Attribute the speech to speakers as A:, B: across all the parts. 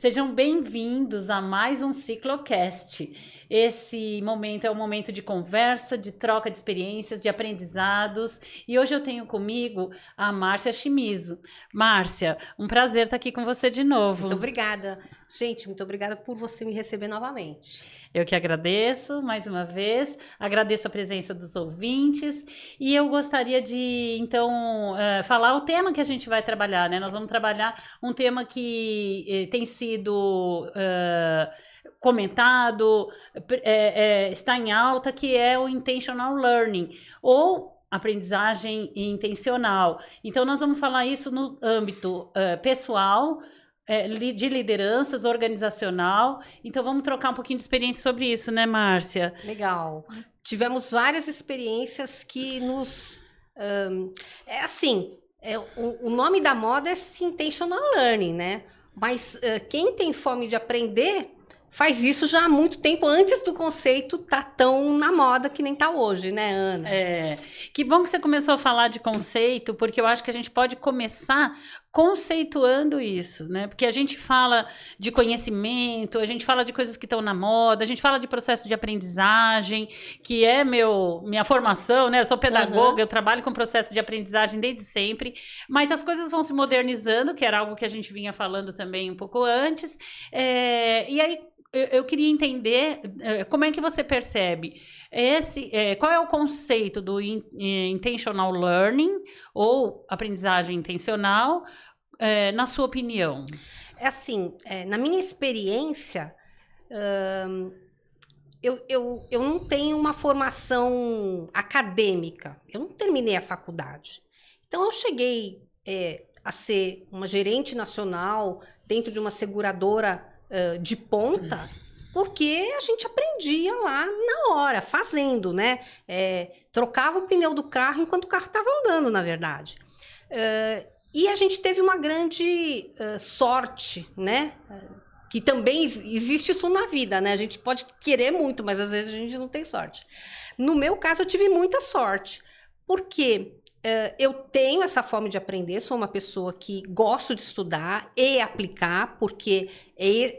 A: Sejam bem-vindos a mais um Ciclocast. Esse momento é um momento de conversa, de troca de experiências, de aprendizados. E hoje eu tenho comigo a Márcia Chimizo. Márcia, um prazer estar aqui com você de novo.
B: Muito obrigada. Gente, muito obrigada por você me receber novamente.
A: Eu que agradeço mais uma vez, agradeço a presença dos ouvintes e eu gostaria de, então, falar o tema que a gente vai trabalhar, né? Nós vamos trabalhar um tema que tem sido comentado, está em alta, que é o Intentional Learning, ou aprendizagem intencional. Então, nós vamos falar isso no âmbito pessoal, de lideranças, organizacional. Então, vamos trocar um pouquinho de experiência sobre isso, né, Márcia?
B: Legal. Tivemos várias experiências que nos... o nome da moda é Intentional Learning, né? Mas quem tem fome de aprender faz isso já há muito tempo, antes do conceito tá tão na moda que nem tá hoje, né, Ana?
A: Que bom que você começou a falar de conceito, porque eu acho que a gente pode começar conceituando isso, né? Porque a gente fala de conhecimento, a gente fala de coisas que estão na moda, a gente fala de processo de aprendizagem, que é minha formação, né? Eu sou pedagoga, eu trabalho com processo de aprendizagem desde sempre, mas as coisas vão se modernizando, que era algo que a gente vinha falando também um pouco antes, e aí eu queria entender como é que você percebe qual é o conceito do intentional learning ou aprendizagem intencional, na sua opinião?
B: Na minha experiência, eu não tenho uma formação acadêmica, eu não terminei a faculdade. Então, eu cheguei a ser uma gerente nacional dentro de uma seguradora de ponta, porque a gente aprendia lá na hora, fazendo, né? Trocava o pneu do carro enquanto o carro estava andando, na verdade. E a gente teve uma grande sorte, né? Que também existe isso na vida, né? A gente pode querer muito, mas às vezes a gente não tem sorte. No meu caso, eu tive muita sorte, porque eu tenho essa fome de aprender, sou uma pessoa que gosto de estudar e aplicar, porque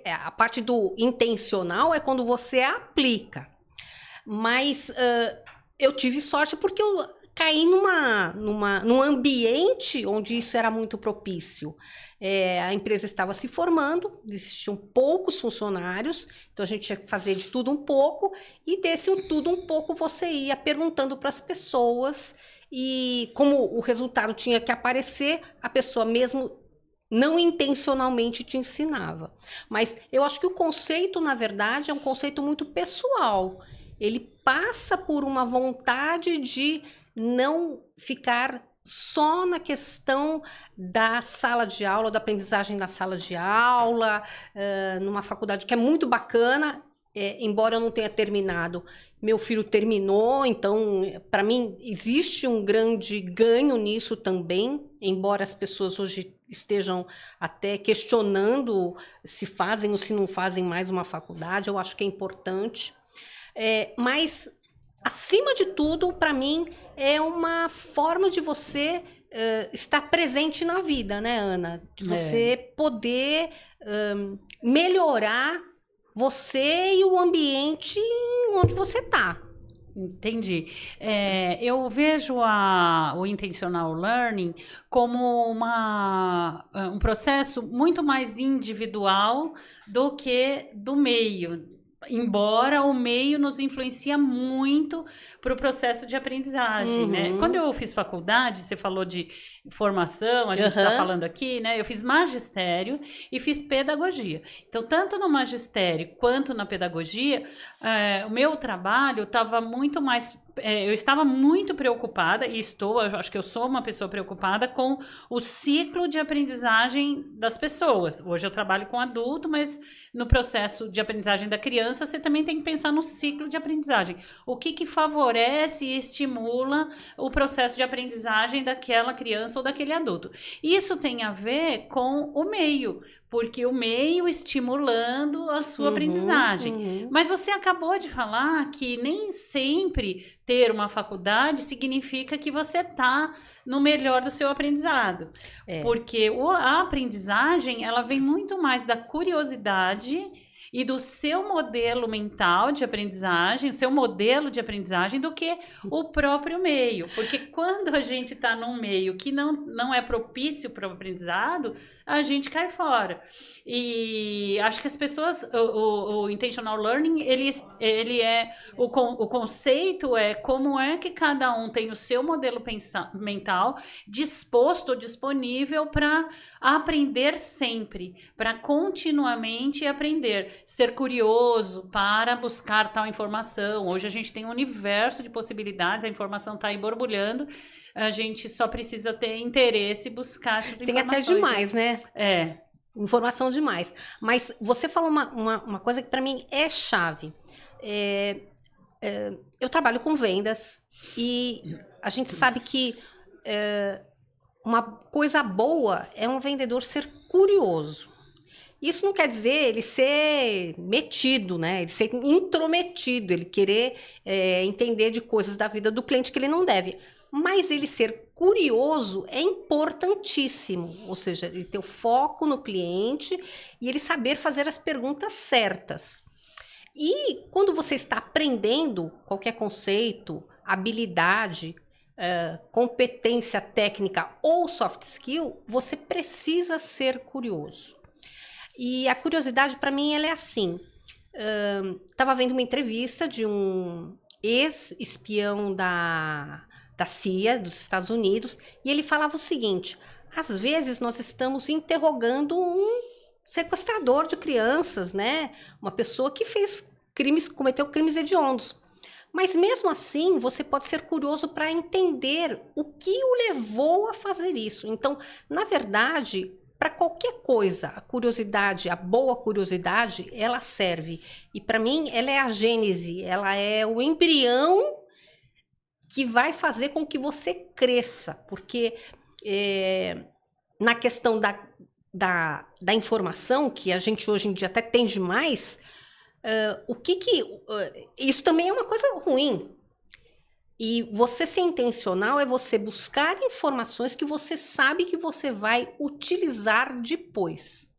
B: a parte do intencional é quando você aplica. Mas eu tive sorte porque eu caí num ambiente onde isso era muito propício. A empresa estava se formando, existiam poucos funcionários, então a gente tinha que fazer de tudo um pouco, e desse tudo um pouco você ia perguntando para as pessoas. E como o resultado tinha que aparecer, a pessoa mesmo não intencionalmente te ensinava. Mas eu acho que o conceito, na verdade, é um conceito muito pessoal. Ele passa por uma vontade de não ficar só na questão da sala de aula, da aprendizagem da sala de aula, numa faculdade que é muito bacana. Embora eu não tenha terminado, meu filho terminou, então, para mim, existe um grande ganho nisso também, embora as pessoas hoje estejam até questionando se fazem ou se não fazem mais uma faculdade, eu acho que é importante. Mas, acima de tudo, para mim, é uma forma de você estar presente na vida, né, Ana? De você poder melhorar você e o ambiente onde você está.
A: Entendi. Eu vejo o Intentional Learning como um processo muito mais individual do que do meio. Embora o meio nos influencia muito para o processo de aprendizagem, né? Quando eu fiz faculdade, você falou de formação, a gente está falando aqui, né? Eu fiz magistério e fiz pedagogia. Então, tanto no magistério quanto na pedagogia, o meu trabalho estava muito mais... eu estava muito preocupada, e eu acho que eu sou uma pessoa preocupada com o ciclo de aprendizagem das pessoas. Hoje eu trabalho com adulto, mas no processo de aprendizagem da criança, você também tem que pensar no ciclo de aprendizagem. O que favorece e estimula o processo de aprendizagem daquela criança ou daquele adulto. Isso tem a ver com o meio, porque o meio estimulando a sua aprendizagem. Mas você acabou de falar que nem sempre ter uma faculdade significa que você está no melhor do seu aprendizado. Porque a aprendizagem, ela vem muito mais da curiosidade e do seu modelo mental de aprendizagem, o seu modelo de aprendizagem, do que o próprio meio. Porque quando a gente está num meio que não é propício para o aprendizado, a gente cai fora. E acho que as pessoas, o intentional learning, ele é, o conceito é como é que cada um tem o seu modelo mental disposto, disponível para aprender sempre, para continuamente aprender, ser curioso para buscar tal informação. Hoje a gente tem um universo de possibilidades, a informação está aí borbulhando, a gente só precisa ter interesse e buscar essas informações.
B: Tem até demais, né?
A: É.
B: Informação demais. Mas você falou uma coisa que para mim é chave. Eu trabalho com vendas e a gente sabe que uma coisa boa é um vendedor ser curioso. Isso não quer dizer ele ser metido, né? Ele ser intrometido, ele querer entender de coisas da vida do cliente que ele não deve. Mas ele ser curioso é importantíssimo, ou seja, ele ter o foco no cliente e ele saber fazer as perguntas certas. E quando você está aprendendo qualquer conceito, habilidade, competência técnica ou soft skill, você precisa ser curioso. E a curiosidade, para mim, ela é assim. Estava vendo uma entrevista de um ex-espião da CIA, dos Estados Unidos, e ele falava o seguinte: às vezes nós estamos interrogando um sequestrador de crianças, né? Uma pessoa que fez crimes, cometeu crimes hediondos. Mas mesmo assim, você pode ser curioso para entender o que o levou a fazer isso. Então, na verdade, para qualquer coisa, a curiosidade, a boa curiosidade, ela serve. E para mim, ela é a gênese, ela é o embrião que vai fazer com que você cresça, porque na questão da informação, que a gente hoje em dia até tem demais, isso também é uma coisa ruim. E você ser intencional é você buscar informações que você sabe que você vai utilizar depois.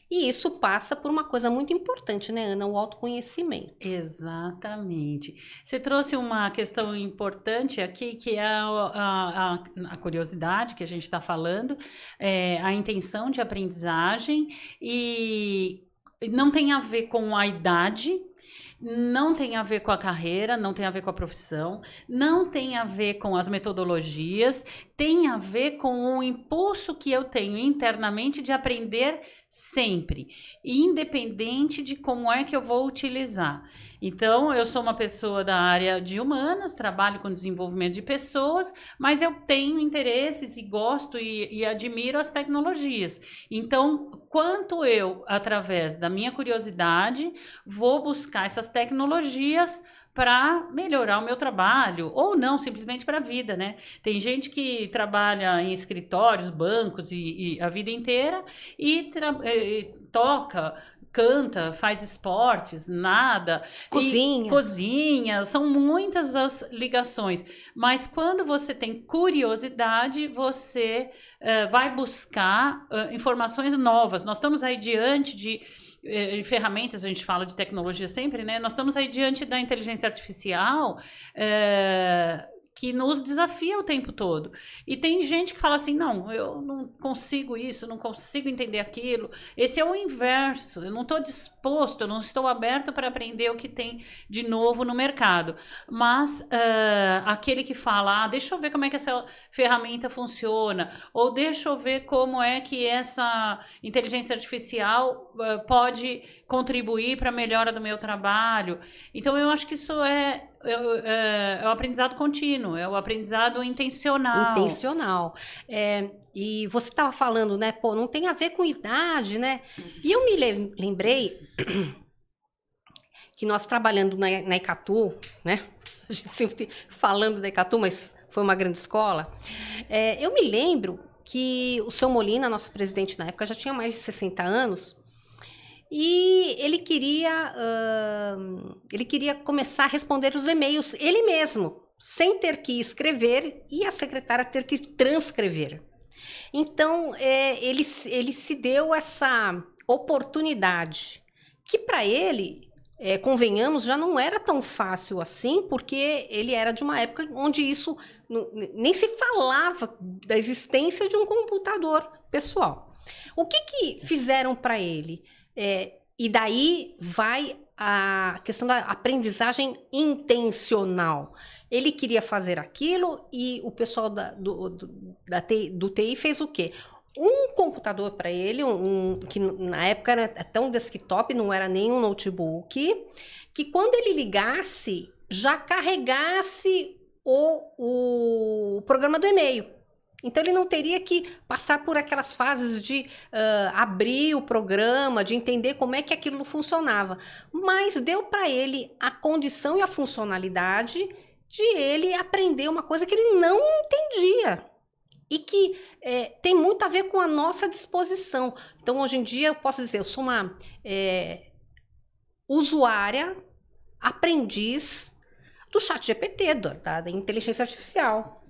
B: E isso passa por uma coisa muito importante, né, Ana? O autoconhecimento.
A: Exatamente. Você trouxe uma questão importante aqui, que é a curiosidade que a gente está falando, a intenção de aprendizagem, e não tem a ver com a idade, não tem a ver com a carreira, não tem a ver com a profissão, não tem a ver com as metodologias, tem a ver com o impulso que eu tenho internamente de aprender sempre, independente de como é que eu vou utilizar. Então, eu sou uma pessoa da área de humanas, trabalho com desenvolvimento de pessoas, mas eu tenho interesses e gosto e admiro as tecnologias. Então, quanto eu, através da minha curiosidade, vou buscar essas tecnologias para melhorar o meu trabalho, ou não, simplesmente para a vida, né? Tem gente que trabalha em escritórios, bancos e a vida inteira e toca, canta, faz esportes, nada, cozinha, são muitas as ligações, mas quando você tem curiosidade, você vai buscar informações novas. Nós estamos aí diante de ferramentas, a gente fala de tecnologia sempre, né? Nós estamos aí diante da inteligência artificial, que nos desafia o tempo todo. E tem gente que fala assim, não, eu não consigo isso, não consigo entender aquilo. Esse é o inverso, eu não estou disposto, eu não estou aberto para aprender o que tem de novo no mercado. Mas aquele que fala, deixa eu ver como é que essa ferramenta funciona, ou deixa eu ver como é que essa inteligência artificial pode contribuir para a melhora do meu trabalho. Então, eu acho que isso é o aprendizado contínuo, é o aprendizado intencional.
B: Intencional. E você estava falando, né? Pô, não tem a ver com idade, né? E eu me lembrei que nós trabalhando na Icatu, né? A gente sempre falando da Icatu, mas foi uma grande escola. Eu me lembro que o seu Molina, nosso presidente na época, já tinha mais de 60 anos. E ele queria começar a responder os e-mails ele mesmo. sem ter que escrever e a secretária ter que transcrever. Então, ele se deu essa oportunidade, que para ele, convenhamos, já não era tão fácil assim, porque ele era de uma época onde isso nem se falava da existência de um computador pessoal. O que fizeram para ele? E daí vai a questão da aprendizagem intencional. Ele queria fazer aquilo e o pessoal do TI fez o quê? Um computador para ele, que na época era tão desktop, não era nem um notebook, que quando ele ligasse, já carregasse o programa do e-mail. Então, ele não teria que passar por aquelas fases de abrir o programa, de entender como é que aquilo funcionava. Mas deu para ele a condição e a funcionalidade de ele aprender uma coisa que ele não entendia. E que tem muito a ver com a nossa disposição. Então, hoje em dia, eu posso dizer, eu sou uma usuária, aprendiz do ChatGPT, da inteligência artificial.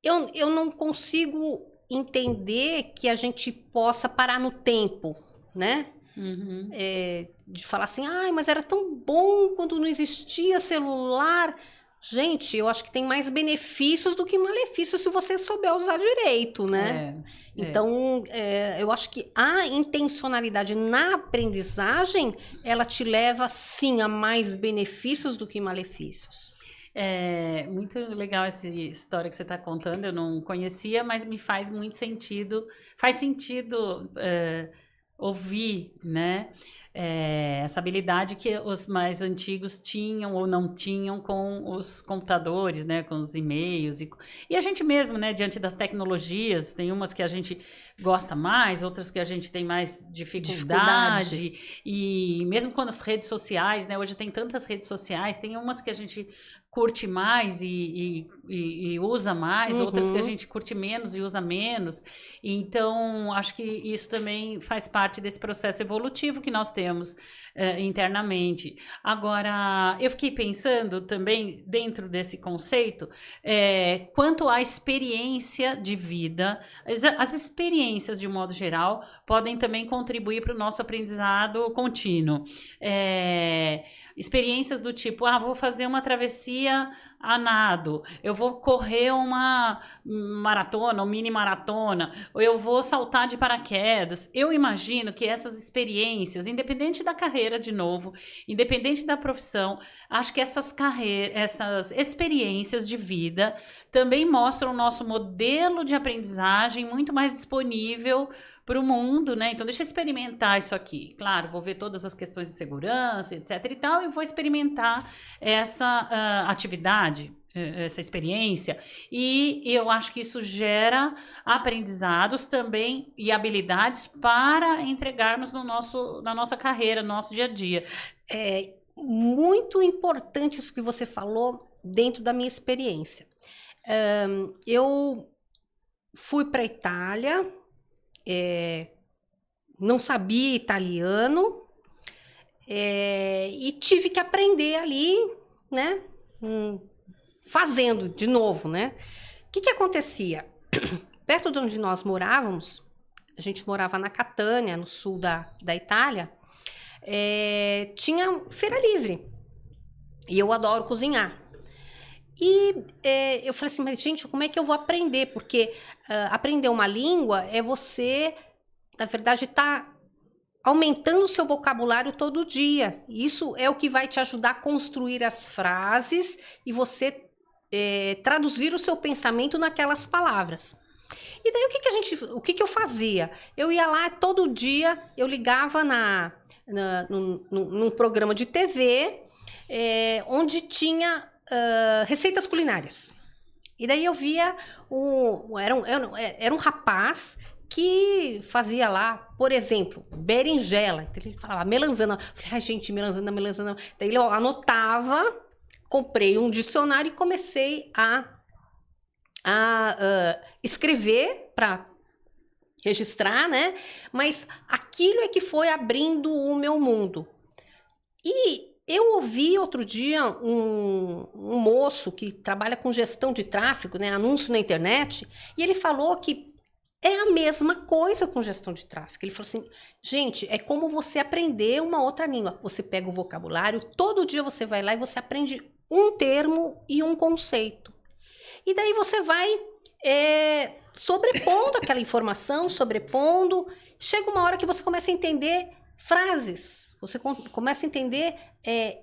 B: Eu não consigo entender que a gente possa parar no tempo, né?
A: Uhum.
B: De falar assim, mas era tão bom quando não existia celular. Gente, eu acho que tem mais benefícios do que malefícios se você souber usar direito, né? Então, eu acho que a intencionalidade na aprendizagem, ela te leva, sim, a mais benefícios do que malefícios.
A: É muito legal essa história que você está contando, eu não conhecia, mas me faz muito sentido, ouvir, né, essa habilidade que os mais antigos tinham ou não tinham com os computadores, né, com os e-mails e a gente mesmo, né, diante das tecnologias, tem umas que a gente gosta mais, outras que a gente tem mais dificuldade. E mesmo quando as redes sociais, né, hoje tem tantas redes sociais, tem umas que a gente curte mais e usa mais, outras que a gente curte menos e usa menos. Então, acho que isso também faz parte desse processo evolutivo que nós temos internamente. Agora, eu fiquei pensando também, dentro desse conceito, quanto à experiência de vida, as experiências, de um modo geral, podem também contribuir para o nosso aprendizado contínuo. Experiências do tipo, vou fazer uma travessia a nado, eu vou correr uma maratona, ou mini maratona, ou eu vou saltar de paraquedas. Eu imagino que essas experiências, independente da carreira, de novo, independente da profissão, acho que essas experiências de vida também mostram o nosso modelo de aprendizagem muito mais disponível para o mundo, né? Então, deixa eu experimentar isso aqui. Claro, vou ver todas as questões de segurança, etc. e tal, e vou experimentar essa atividade, essa experiência. E eu acho que isso gera aprendizados também e habilidades para entregarmos na nossa carreira, no nosso dia a dia.
B: É muito importante isso que você falou dentro da minha experiência. Eu fui para a Itália, não sabia italiano e tive que aprender ali, né? Fazendo de novo, né? O que acontecia? Perto de onde nós morávamos, a gente morava na Catânia, no sul da Itália, tinha feira livre. E eu adoro cozinhar. E eu falei assim, mas gente, como é que eu vou aprender? Porque aprender uma língua é você, na verdade, tá aumentando o seu vocabulário todo dia. Isso é o que vai te ajudar a construir as frases e você traduzir o seu pensamento naquelas palavras. E daí o que eu fazia? Eu ia lá todo dia, eu ligava num programa de TV onde tinha receitas culinárias. E daí eu via era um rapaz que fazia lá, por exemplo, berinjela. Então ele falava melanzana. Eu falei, gente, melanzana. Daí eu anotava, comprei um dicionário e comecei a escrever para registrar, né? Mas aquilo é que foi abrindo o meu mundo. E Eu ouvi outro dia um moço que trabalha com gestão de tráfego, né, anúncio na internet, e ele falou que é a mesma coisa com gestão de tráfego. Ele falou assim, gente, é como você aprender uma outra língua. Você pega o vocabulário, todo dia você vai lá e você aprende um termo e um conceito. E daí você vai sobrepondo aquela informação, sobrepondo. Chega uma hora que você começa a entender frases, você começa a entender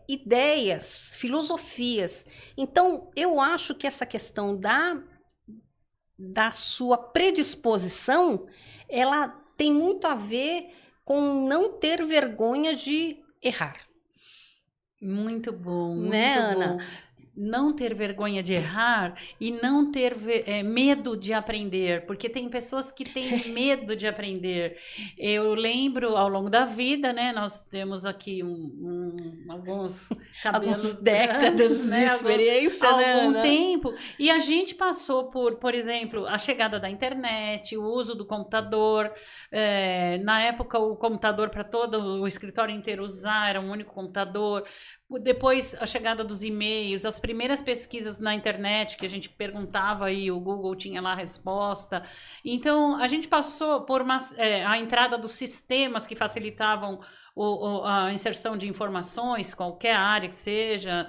B: ideias, filosofias. Então, eu acho que essa questão da sua predisposição, ela tem muito a ver com não ter vergonha de errar.
A: Muito bom, muito
B: né, Ana?
A: bom. Não ter vergonha de errar e não ter medo de aprender, porque tem pessoas que têm medo de aprender. Eu lembro ao longo da vida, né? Nós temos aqui alguns cabelos,
B: algumas décadas
A: grandes,
B: de
A: né?
B: experiência,
A: algum tempo, e a gente passou por exemplo, a chegada da internet, o uso do computador. Na época, o computador para todo o escritório inteiro usar era um único computador. Depois, a chegada dos e-mails, as primeiras pesquisas na internet que a gente perguntava e o Google tinha lá a resposta. Então, a gente passou por a entrada dos sistemas que facilitavam a inserção de informações, qualquer área que seja.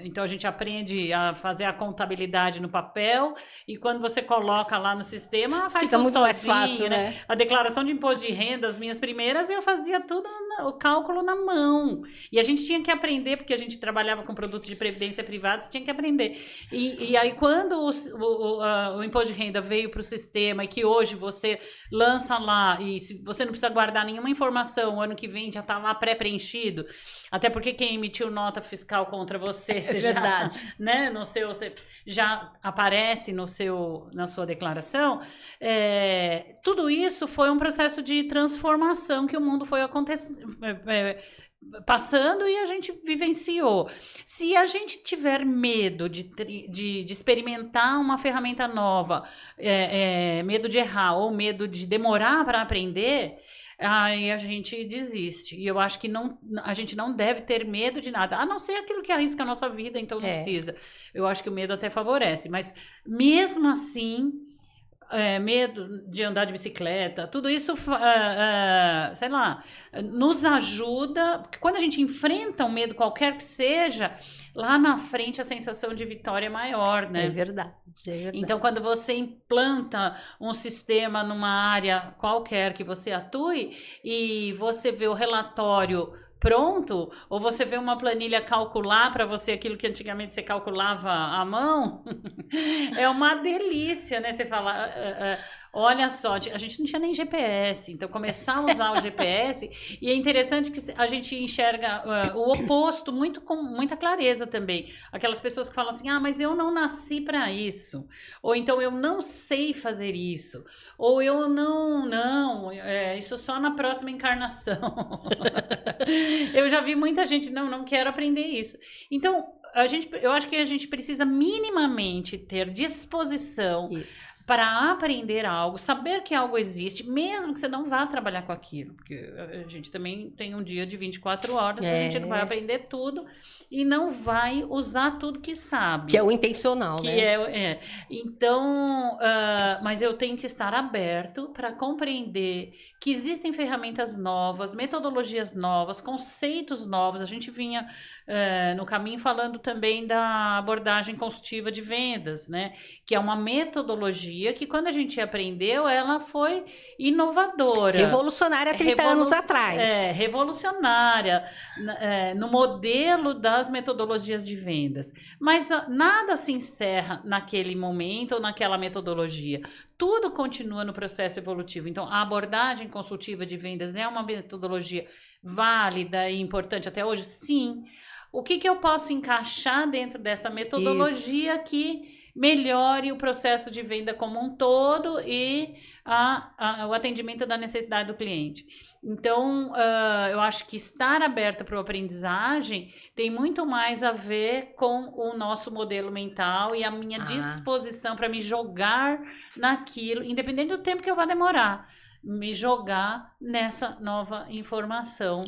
A: Então, a gente aprende a fazer a contabilidade no papel e quando você coloca lá no sistema, faz
B: fica
A: tudo
B: muito
A: sozinho,
B: mais fácil, né?
A: A declaração de imposto de renda, as minhas primeiras, eu fazia tudo, o cálculo na mão. E a gente tinha que aprender, porque a gente trabalhava com produtos de previdência privada, você tinha que aprender. E aí, quando o imposto de renda veio para o sistema e que hoje você lança lá e você não precisa guardar nenhuma informação, o ano que vem já está lá pré-preenchido, até porque quem emitiu nota fiscal contra você, você
B: verdade.
A: Já, né, você já aparece na sua declaração. Tudo isso foi um processo de transformação que o mundo foi passando e a gente vivenciou. Se a gente tiver medo de experimentar uma ferramenta nova, medo de errar ou medo de demorar para aprender, aí a gente desiste. E eu acho que a gente não deve ter medo de nada, a não ser aquilo que arrisca a nossa vida, então não precisa. Eu acho que o medo até favorece, mas mesmo assim, medo de andar de bicicleta, tudo isso, sei lá, nos ajuda, porque quando a gente enfrenta um medo qualquer que seja, lá na frente a sensação de vitória é maior, né?
B: É verdade.
A: Então, quando você implanta um sistema numa área qualquer que você atue e você vê o relatório pronto, ou você vê uma planilha calcular para você aquilo que antigamente você calculava à mão, é uma delícia, né? Você fala, olha só, a gente não tinha nem GPS, então começar a usar o GPS, e é interessante que a gente enxerga o oposto com muita clareza também. Aquelas pessoas que falam assim, mas eu não nasci para isso, ou então eu não sei fazer isso, ou eu não, isso só na próxima encarnação. Eu já vi muita gente, não quero aprender isso. Então, eu acho que a gente precisa minimamente ter disposição para aprender algo, saber que algo existe, mesmo que você não vá trabalhar com aquilo, porque a gente também tem um dia de 24 horas, a gente não vai aprender tudo e não vai usar tudo que sabe.
B: Que é o intencional,
A: né? Então, mas eu tenho que estar aberto para compreender que existem ferramentas novas, metodologias novas, conceitos novos. A gente vinha no caminho falando também da abordagem consultiva de vendas, né? Que é uma metodologia que quando a gente aprendeu, ela foi inovadora.
B: Revolucionária há 30 anos atrás.
A: Revolucionária no modelo das metodologias de vendas. Mas nada se encerra naquele momento ou naquela metodologia. Tudo continua no processo evolutivo. Então, a abordagem consultiva de vendas é uma metodologia válida e importante até hoje? Sim. O que eu posso encaixar dentro dessa metodologia que melhore o processo de venda como um todo e o atendimento da necessidade do cliente. Então, eu acho que estar aberto para a aprendizagem tem muito mais a ver com o nosso modelo mental e a minha disposição para me jogar naquilo, independente do tempo que eu vá demorar. me jogar nessa nova informação.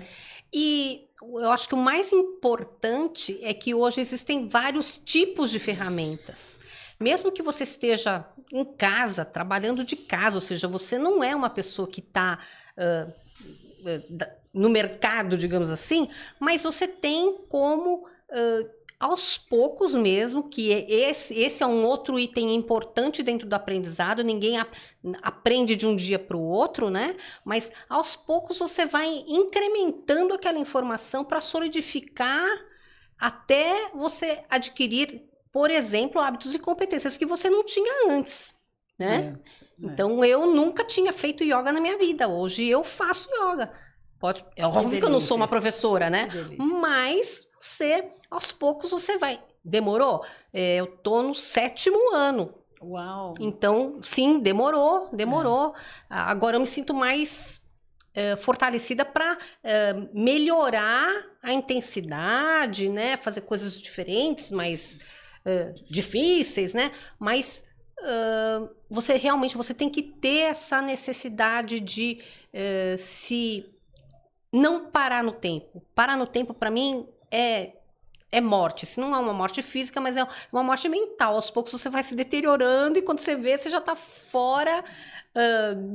B: E eu acho que o mais importante é que hoje existem vários tipos de ferramentas. Mesmo que você esteja em casa, trabalhando de casa, ou seja, você não é uma pessoa que está no mercado, digamos assim, mas você tem como, aos poucos mesmo, que esse é um outro item importante dentro do aprendizado, ninguém aprende de um dia para o outro, né? Mas aos poucos você vai incrementando aquela informação para solidificar até você adquirir, por exemplo, hábitos e competências que você não tinha antes, né? Então, eu nunca tinha feito yoga na minha vida. Hoje eu faço yoga. É óbvio que eu não sou uma professora, né? Mas você, aos poucos, você vai. Demorou? Eu tô no 7º ano.
A: Uau!
B: Então, sim, demorou. Agora eu me sinto mais fortalecida para melhorar a intensidade, né? Fazer coisas diferentes, mais difíceis, né? Mas você realmente tem que ter essa necessidade de se não parar no tempo. Parar no tempo, para mim, é morte. Se não é uma morte física, mas é uma morte mental. Aos poucos você vai se deteriorando e quando você vê, você já está fora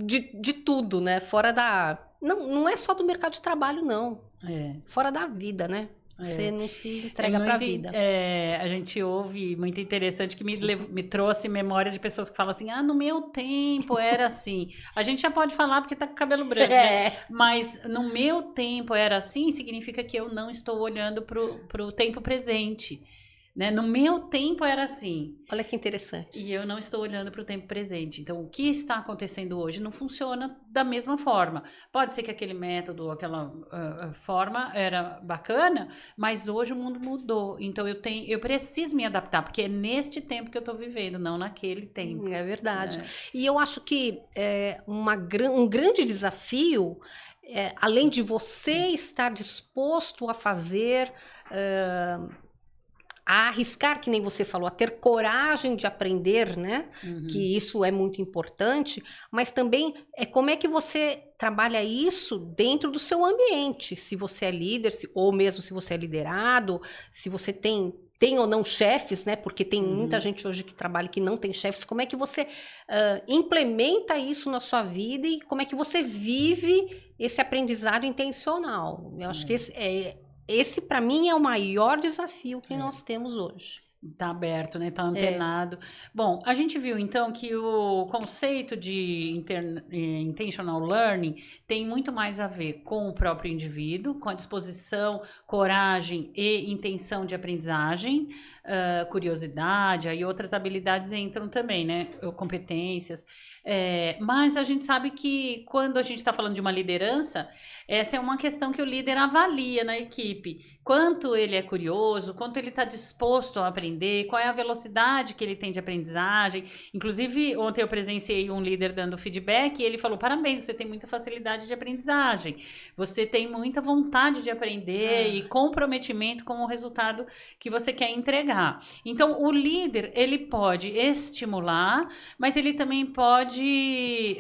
B: de tudo, né? Fora da... Não é só do mercado de trabalho, não. Fora da vida, né? Você não se entrega para a vida.
A: A gente ouve, muito interessante, que me trouxe memória de pessoas que falam assim, no meu tempo era assim. A gente já pode falar porque tá com o cabelo branco, né? Mas no meu tempo era assim, significa que eu não estou olhando pro tempo presente. Né? No meu tempo era assim.
B: Olha que interessante.
A: E eu não estou olhando para o tempo presente. Então, o que está acontecendo hoje não funciona da mesma forma. Pode ser que aquele método, aquela forma era bacana, mas hoje o mundo mudou. Então, eu preciso me adaptar, porque é neste tempo que eu estou vivendo, não naquele tempo.
B: É verdade. E eu acho que um grande desafio, além de você estar disposto a fazer... a arriscar, que nem você falou, a ter coragem de aprender, né? Que isso é muito importante, mas também como é que você trabalha isso dentro do seu ambiente, se você é líder, ou mesmo se você é liderado, se você tem ou não chefes, né? Porque tem muita gente hoje que trabalha que não tem chefes. Como é que você implementa isso na sua vida e como é que você vive esse aprendizado intencional? Eu acho que esse, para mim, é o maior desafio que nós temos hoje.
A: Tá aberto, né? Tá antenado. Bom, a gente viu, então, que o conceito de intentional learning tem muito mais a ver com o próprio indivíduo, com a disposição, coragem e intenção de aprendizagem, curiosidade, aí outras habilidades entram também, né? Competências. Mas a gente sabe que quando a gente está falando de uma liderança, essa é uma questão que o líder avalia na equipe. Quanto ele é curioso, quanto ele está disposto a aprender, qual é a velocidade que ele tem de aprendizagem. Inclusive, ontem eu presenciei um líder dando feedback e ele falou, parabéns, você tem muita facilidade de aprendizagem, você tem muita vontade de aprender e comprometimento com o resultado que você quer entregar. Então, o líder, ele pode estimular, mas ele também pode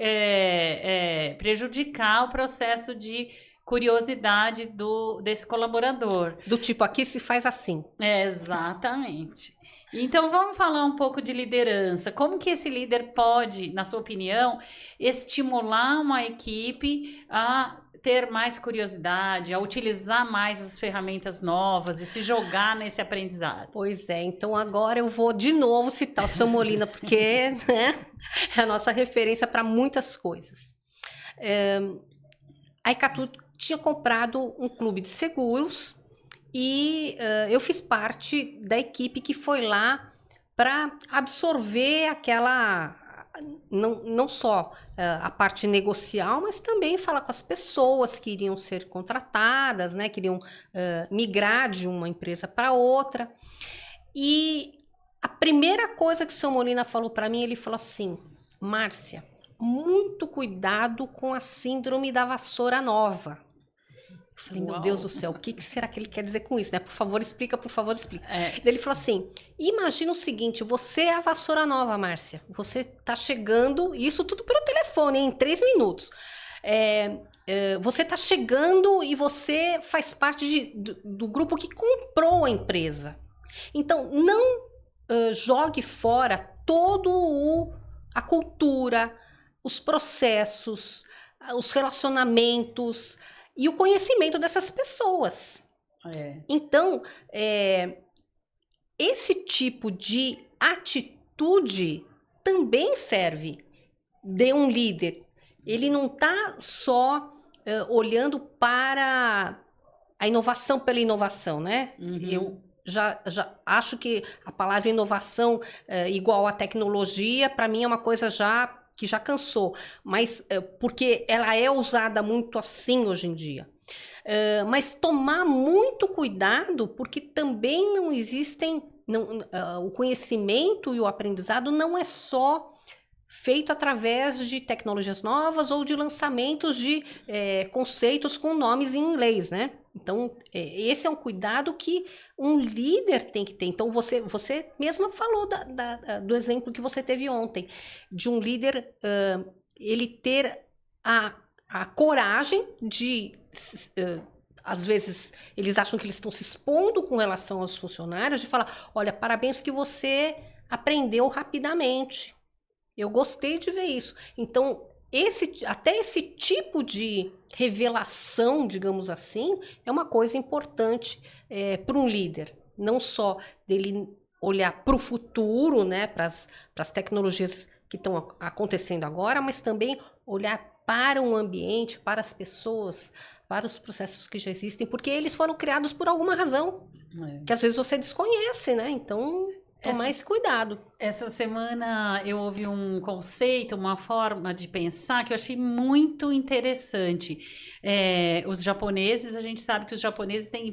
A: prejudicar o processo de curiosidade desse colaborador.
B: Do tipo, aqui se faz assim.
A: Exatamente. Então, vamos falar um pouco de liderança. Como que esse líder pode, na sua opinião, estimular uma equipe a ter mais curiosidade, a utilizar mais as ferramentas novas e se jogar nesse aprendizado?
B: Pois é, então agora eu vou de novo citar o seu Molina, porque né, é a nossa referência para muitas coisas. A Icatu tinha comprado um clube de seguros e eu fiz parte da equipe que foi lá para absorver aquela, não só a parte negocial, mas também falar com as pessoas que iriam ser contratadas, né, que iriam migrar de uma empresa para outra. E a primeira coisa que o seu Molina falou para mim, ele falou assim, Márcia, muito cuidado com a síndrome da vassoura nova. Eu falei, meu
A: Uau.
B: Deus do céu, o que será que ele quer dizer com isso, né? Por favor, explica, por favor, explica.
A: É.
B: Daí ele falou assim, imagina o seguinte, você é a vassoura nova, Márcia. Você tá chegando, isso tudo pelo telefone, em 3 minutos. Você tá chegando e você faz parte do grupo que comprou a empresa. Então, não jogue fora a cultura, os processos, os relacionamentos e o conhecimento dessas pessoas. Então, esse tipo de atitude também serve de um líder. Ele não está só olhando para a inovação pela inovação, né? Eu já acho que a palavra inovação igual a tecnologia, para mim é uma coisa que já cansou, mas porque ela é usada muito assim hoje em dia. Mas tomar muito cuidado, porque também não existem, o conhecimento e o aprendizado não é só feito através de tecnologias novas ou de lançamentos de conceitos com nomes em inglês, né? Então, esse é um cuidado que um líder tem que ter. Então, você mesma falou do exemplo que você teve ontem, de um líder, ele ter a coragem de... às vezes, eles acham que eles estão se expondo com relação aos funcionários, de falar, olha, parabéns que você aprendeu rapidamente. Eu gostei de ver isso. Então, até esse tipo de revelação, digamos assim, é uma coisa importante para um líder. Não só dele olhar para o futuro, né, para as tecnologias que estão acontecendo agora, mas também olhar para o ambiente, para as pessoas, para os processos que já existem, porque eles foram criados por alguma razão, que às vezes você desconhece, né? Então, tomar esse cuidado.
A: Essa semana eu ouvi um conceito, uma forma de pensar que eu achei muito interessante. Os japoneses, a gente sabe que os japoneses têm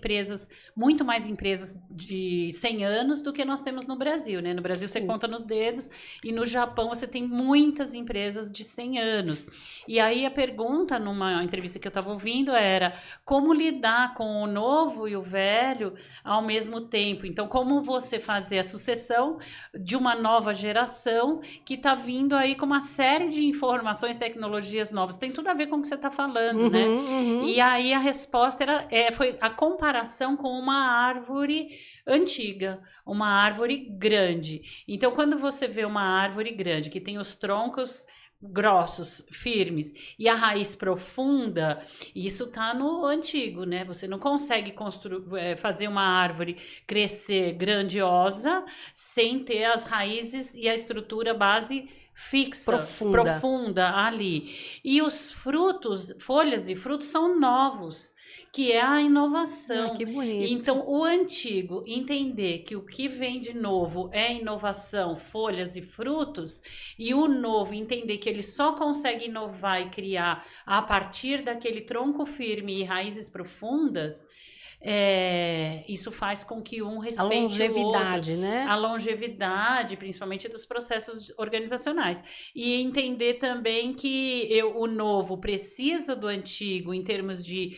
A: muito mais empresas de 100 anos do que nós temos no Brasil, né? No Brasil você conta nos dedos e no Japão você tem muitas empresas de 100 anos. E aí a pergunta numa entrevista que eu estava ouvindo era como lidar com o novo e o velho ao mesmo tempo. Então, como você fazer a sucessão de uma nova geração que está vindo aí com uma série de informações, tecnologias novas. Tem tudo a ver com o que você está falando, né? E aí a resposta foi a comparação com uma árvore antiga, uma árvore grande. Então, quando você vê uma árvore grande que tem os troncos grossos, firmes, e a raiz profunda, isso tá no antigo, né? Você não consegue fazer uma árvore crescer grandiosa sem ter as raízes e a estrutura base fixa, profunda ali. E os frutos, folhas e frutos são novos, que é a inovação.
B: Que bonito.
A: Então, o antigo entender que o que vem de novo é inovação, folhas e frutos, e o novo entender que ele só consegue inovar e criar a partir daquele tronco firme e raízes profundas, isso faz com que um respeite
B: a longevidade,
A: o outro,
B: né?
A: A longevidade, principalmente dos processos organizacionais. E entender também que o novo precisa do antigo em termos de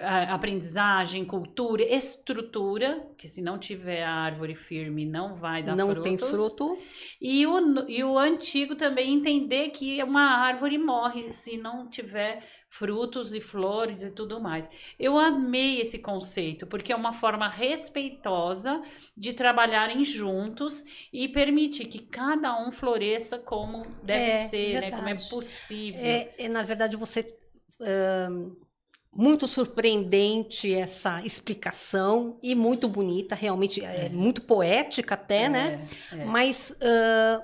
A: aprendizagem, cultura, estrutura, que se não tiver a árvore firme não vai dar frutos.
B: Não tem fruto.
A: E o antigo também entender que uma árvore morre se não tiver frutos e flores e tudo mais. Eu amei esse conceito, porque é uma forma respeitosa de trabalharem juntos e permitir que cada um floresça como deve ser, né? Como é possível.
B: Na verdade, você... muito surpreendente essa explicação e muito bonita, realmente muito poética até, né? Mas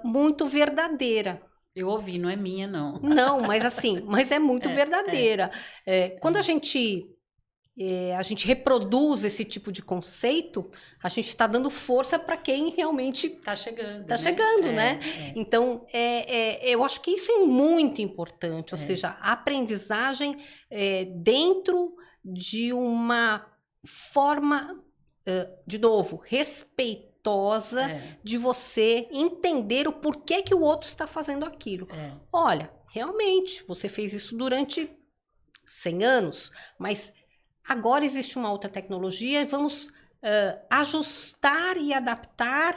B: muito verdadeira.
A: Eu ouvi, não é minha, não.
B: Não, mas assim, mas é muito verdadeira. Quando a gente reproduz esse tipo de conceito, a gente está dando força para quem realmente
A: está chegando.
B: Está chegando, né? Então, eu acho que isso é muito importante, ou seja, a aprendizagem dentro de uma forma, de novo, respeitosa de você entender o porquê que o outro está fazendo aquilo. Olha, realmente, você fez isso durante 100 anos, mas agora existe uma outra tecnologia, vamos ajustar e adaptar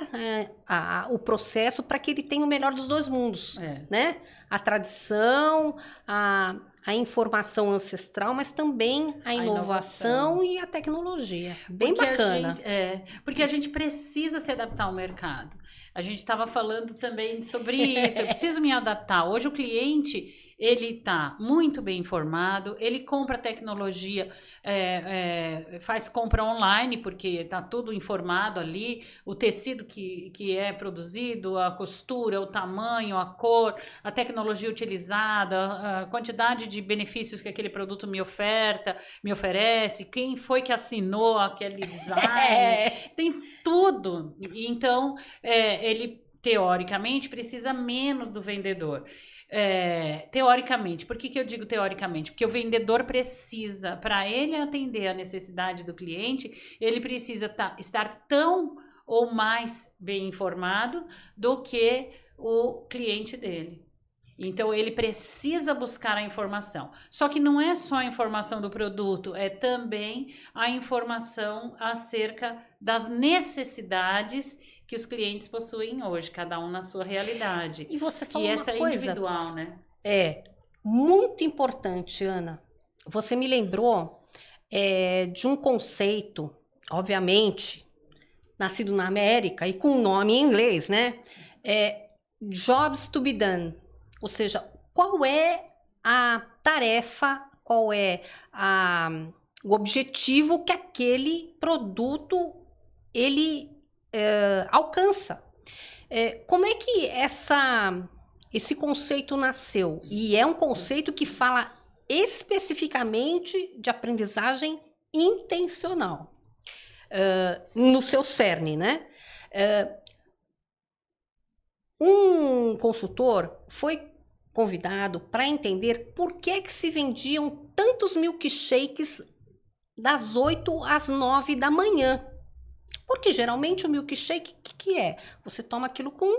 B: o processo para que ele tenha o melhor dos dois mundos, né? A tradição, a informação ancestral, mas também a inovação e a tecnologia. Bem bacana.
A: Porque a gente precisa se adaptar ao mercado. A gente estava falando também sobre isso. Eu preciso me adaptar. Hoje o cliente, ele está muito bem informado, ele compra tecnologia, faz compra online, porque está tudo informado ali, o tecido que é produzido, a costura, o tamanho, a cor, a tecnologia utilizada, a quantidade de benefícios que aquele produto me oferece, quem foi que assinou aquele design, tem tudo. Então, ele teoricamente precisa menos do vendedor. Teoricamente, por que eu digo teoricamente? Porque o vendedor precisa, para ele atender a necessidade do cliente, ele precisa estar tão ou mais bem informado do que o cliente dele. Então, ele precisa buscar a informação. Só que não é só a informação do produto, é também a informação acerca das necessidades que os clientes possuem hoje, cada um na sua realidade.
B: E você falou
A: que essa
B: uma coisa,
A: individual, né?
B: Muito importante, Ana. Você me lembrou de um conceito, obviamente, nascido na América e com nome em inglês, né? Jobs to be done. Ou seja, qual é a tarefa, qual é o objetivo que aquele produto ele alcança. Como é que esse conceito nasceu? E é um conceito que fala especificamente de aprendizagem intencional, no seu cerne, né? Um consultor foi convidado para entender por que se vendiam tantos milkshakes das 8 às 9 da manhã. Porque geralmente o milkshake, o que é? Você toma aquilo como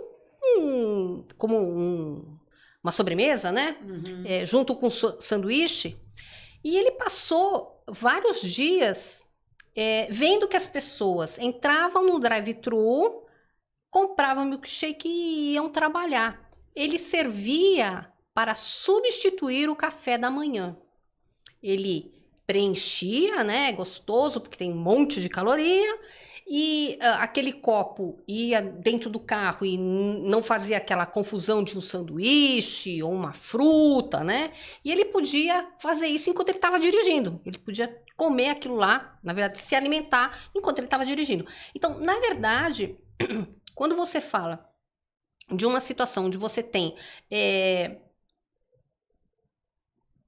B: uma sobremesa, né?
A: Uhum.
B: Junto com sanduíche. E ele passou vários dias vendo que as pessoas entravam no drive-thru, compravam milkshake e iam trabalhar. Ele servia para substituir o café da manhã. Ele preenchia, né? Gostoso, porque tem um monte de caloria. E aquele copo ia dentro do carro e não fazia aquela confusão de um sanduíche ou uma fruta, né? E ele podia fazer isso enquanto ele estava dirigindo. Ele podia comer aquilo lá, na verdade, se alimentar enquanto ele estava dirigindo. Então, na verdade, quando você fala de uma situação onde você tem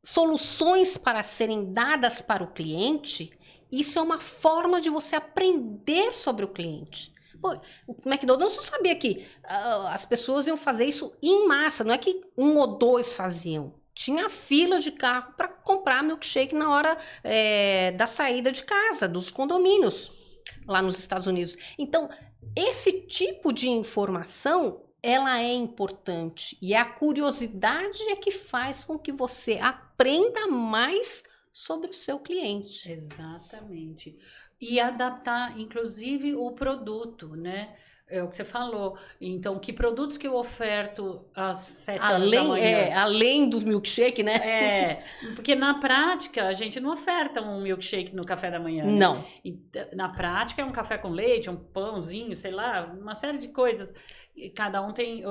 B: soluções para serem dadas para o cliente, isso é uma forma de você aprender sobre o cliente. Pô, o McDonald's não sabia que as pessoas iam fazer isso em massa, não é que um ou dois faziam. Tinha fila de carro para comprar milkshake na hora da saída de casa, dos condomínios, lá nos Estados Unidos. Então, esse tipo de informação, ela é importante. E a curiosidade é que faz com que você aprenda mais sobre o seu cliente.
A: Exatamente. E adaptar, inclusive, o produto, né? É o que você falou. Então, que produtos que eu oferto às 7 horas da manhã?
B: Além do milkshake, né?
A: Porque na prática, a gente não oferta um milkshake no café da manhã.
B: Não.
A: Né? Na prática, é um café com leite, um pãozinho, sei lá, uma série de coisas. Cada um tem...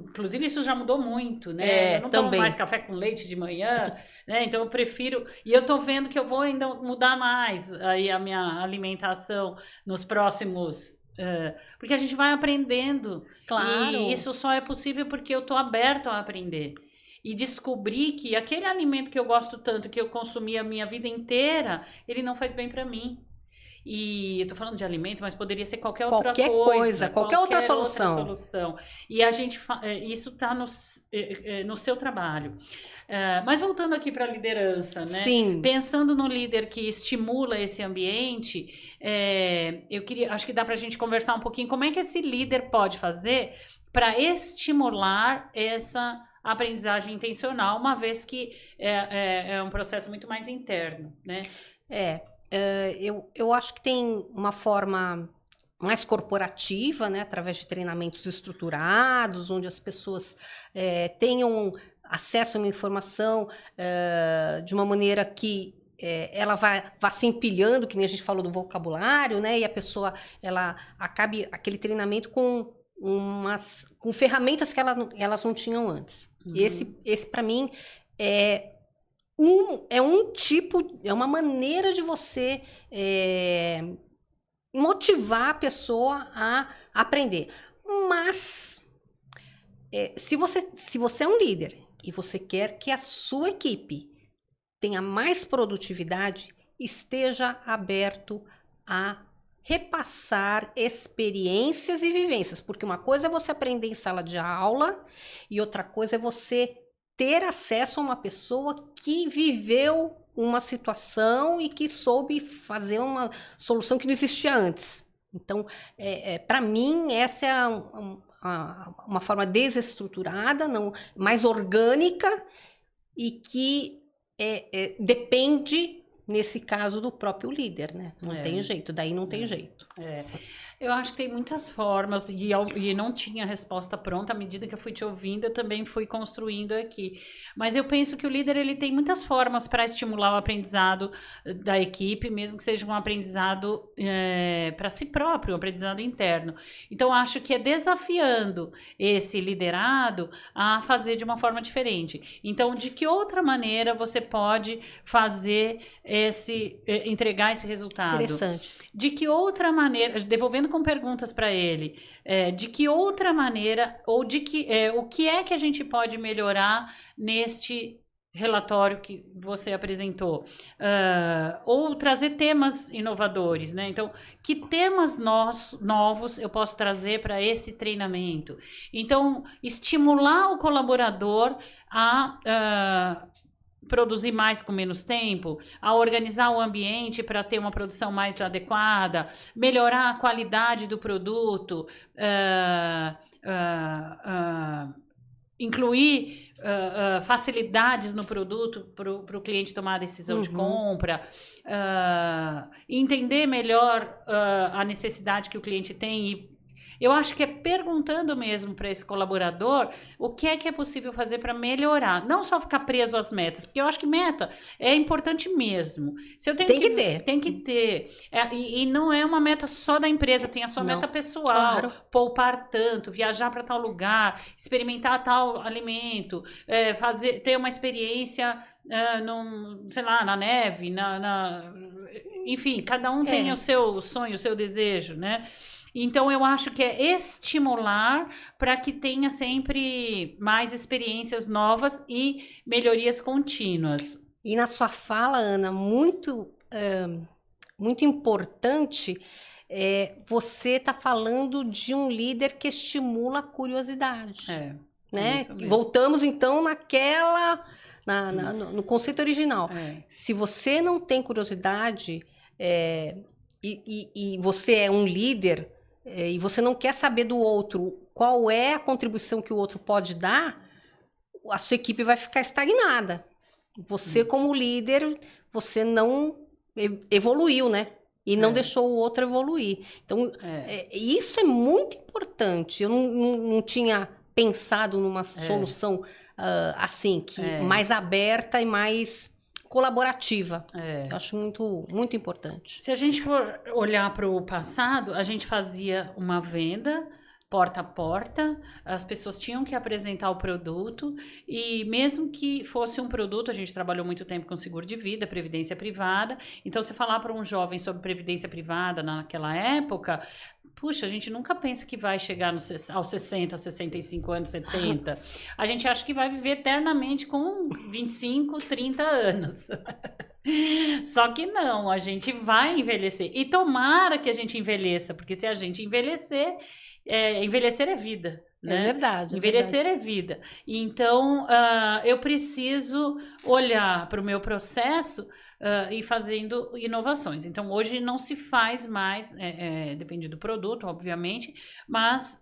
A: Inclusive, isso já mudou muito, né? Eu não tomo mais café com leite de manhã, né? Então, eu prefiro... E eu tô vendo que eu vou ainda mudar mais aí a minha alimentação nos próximos... porque a gente vai aprendendo.
B: Claro.
A: E isso só é possível porque eu tô aberto a aprender. E descobrir que aquele alimento que eu gosto tanto, que eu consumi a minha vida inteira, ele não faz bem para mim. E eu tô falando de alimento, mas poderia ser qualquer outra coisa.
B: Qualquer outra solução.
A: E a gente isso está no seu trabalho. Mas voltando aqui para a liderança, né?
B: Sim.
A: Pensando no líder que estimula esse ambiente, acho que dá para a gente conversar um pouquinho como é que esse líder pode fazer para estimular essa aprendizagem intencional, uma vez que é um processo muito mais interno, né?
B: eu acho que tem uma forma mais corporativa, né, através de treinamentos estruturados, onde as pessoas tenham acesso a uma informação de uma maneira que ela vá se empilhando, que nem a gente falou do vocabulário, né, e a pessoa ela acabe aquele treinamento com ferramentas que elas não tinham antes.
A: Uhum.
B: Esse para mim é uma maneira de você motivar a pessoa a aprender. Mas, se você é um líder e você quer que a sua equipe tenha mais produtividade, esteja aberto a repassar experiências e vivências. Porque uma coisa é você aprender em sala de aula e outra coisa é você ter acesso a uma pessoa que viveu uma situação e que soube fazer uma solução que não existia antes. Então, para mim, essa é uma forma desestruturada, mais orgânica e que depende, nesse caso, do próprio líder, né? Não tem jeito, daí não tem jeito.
A: Eu acho que tem muitas formas e não tinha resposta pronta. À medida que eu fui te ouvindo, eu também fui construindo aqui. Mas eu penso que o líder ele tem muitas formas para estimular o aprendizado da equipe, mesmo que seja um aprendizado para si próprio, um aprendizado interno. Então, acho que é desafiando esse liderado a fazer de uma forma diferente. Então, de que outra maneira você pode fazer entregar esse resultado?
B: Interessante.
A: De que outra maneira, devolvendo com perguntas para ele, de que outra maneira, ou o que é que a gente pode melhorar neste relatório que você apresentou? Ou trazer temas inovadores, né? Então, que temas novos eu posso trazer para esse treinamento? Então, estimular o colaborador a produzir mais com menos tempo, a organizar o ambiente para ter uma produção mais adequada, melhorar a qualidade do produto, incluir facilidades no produto para o cliente tomar a decisão de compra, entender melhor a necessidade que o cliente tem e eu acho que é perguntando mesmo para esse colaborador o que é possível fazer para melhorar. Não só ficar preso às metas, porque eu acho que meta é importante mesmo. Se eu tenho
B: tem que ter.
A: Tem que ter. E não é uma meta só da empresa, tem a sua meta pessoal.
B: Claro.
A: Poupar tanto, viajar para tal lugar, experimentar tal alimento, ter uma experiência sei lá, na neve, enfim, cada um tem o seu sonho, o seu desejo, né? Então, eu acho que é estimular para que tenha sempre mais experiências novas e melhorias contínuas.
B: E na sua fala, Ana, muito importante, você está falando de um líder que estimula a curiosidade. Né? Voltamos, então, no conceito original. Se você não tem curiosidade e você é um líder e você não quer saber do outro qual é a contribuição que o outro pode dar, a sua equipe vai ficar estagnada. Você, como líder, você não evoluiu, né? E não deixou o outro evoluir. Então, isso é muito importante. Eu não tinha pensado numa solução assim, mais aberta e mais colaborativa. Eu acho muito, muito importante.
A: Se a gente for olhar para o passado, a gente fazia uma venda porta a porta, as pessoas tinham que apresentar o produto e mesmo que fosse um produto, a gente trabalhou muito tempo com seguro de vida, previdência privada, então se falar para um jovem sobre previdência privada naquela época, puxa, a gente nunca pensa que vai chegar aos 60, 65 anos, 70. A gente acha que vai viver eternamente com 25, 30 anos. Só que não, a gente vai envelhecer. E tomara que a gente envelheça, porque se a gente envelhecer, envelhecer é vida. Né?
B: É verdade.
A: Envelhecer é vida. Então, eu preciso olhar para o meu processo e fazendo inovações. Então, hoje não se faz mais, depende do produto, obviamente, mas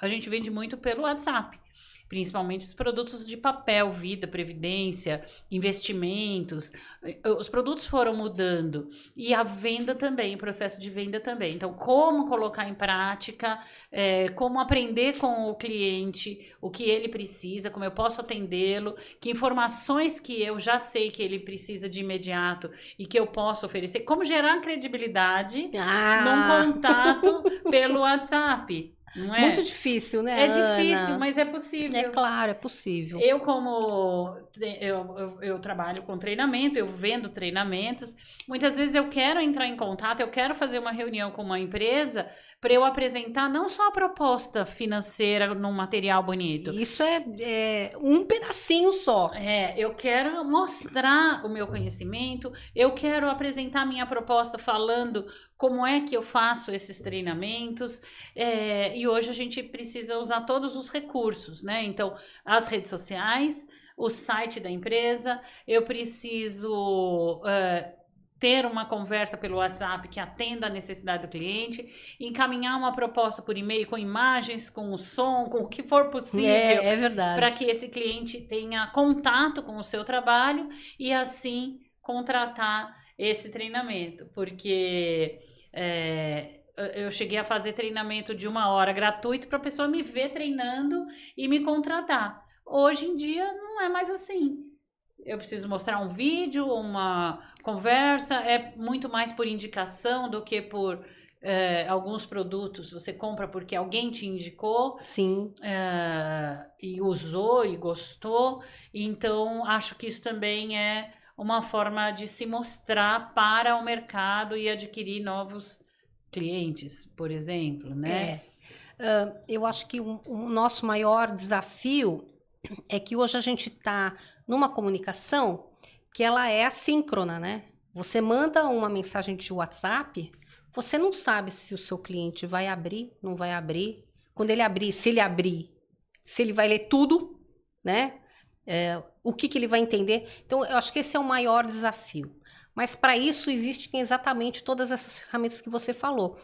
A: a gente vende muito pelo WhatsApp. principalmente os produtos de papel, vida, previdência, investimentos. Os produtos foram mudando e a venda também, o processo de venda também. Então, como colocar em prática, como aprender com o cliente, o que ele precisa, como eu posso atendê-lo, que informações que eu já sei que ele precisa de imediato e que eu posso oferecer, como gerar credibilidade num contato pelo WhatsApp, não é?
B: Muito difícil, né,
A: É difícil,
B: Ana?
A: mas é possível.
B: É claro, é possível.
A: Eu trabalho com treinamento, eu vendo treinamentos. Muitas vezes eu quero entrar em contato, eu quero fazer uma reunião com uma empresa para eu apresentar não só a proposta financeira num material bonito.
B: Isso é um pedacinho só.
A: Eu quero mostrar o meu conhecimento, eu quero apresentar minha proposta falando como é que eu faço esses treinamentos, e hoje a gente precisa usar todos os recursos, né? Então, as redes sociais, o site da empresa, eu preciso ter uma conversa pelo WhatsApp que atenda a necessidade do cliente, encaminhar uma proposta por e-mail com imagens, com o som, com o que for possível.
B: É verdade.
A: Para que esse cliente tenha contato com o seu trabalho e assim contratar esse treinamento, porque eu cheguei a fazer treinamento de 1 hora gratuito para a pessoa me ver treinando e me contratar. Hoje em dia não é mais assim. Eu preciso mostrar um vídeo, uma conversa, é muito mais por indicação do que por alguns produtos. Você compra porque alguém te indicou.
B: Sim.
A: E usou e gostou. Então, acho que isso também é uma forma de se mostrar para o mercado e adquirir novos clientes, por exemplo, né?
B: Eu acho que o nosso maior desafio é que hoje a gente está numa comunicação que ela é assíncrona, né? Você manda uma mensagem de WhatsApp, você não sabe se o seu cliente vai abrir, não vai abrir. Quando ele abrir, se ele vai ler tudo, né? O que ele vai entender. Então, eu acho que esse é o maior desafio. Mas, para isso, existem exatamente todas essas ferramentas que você falou.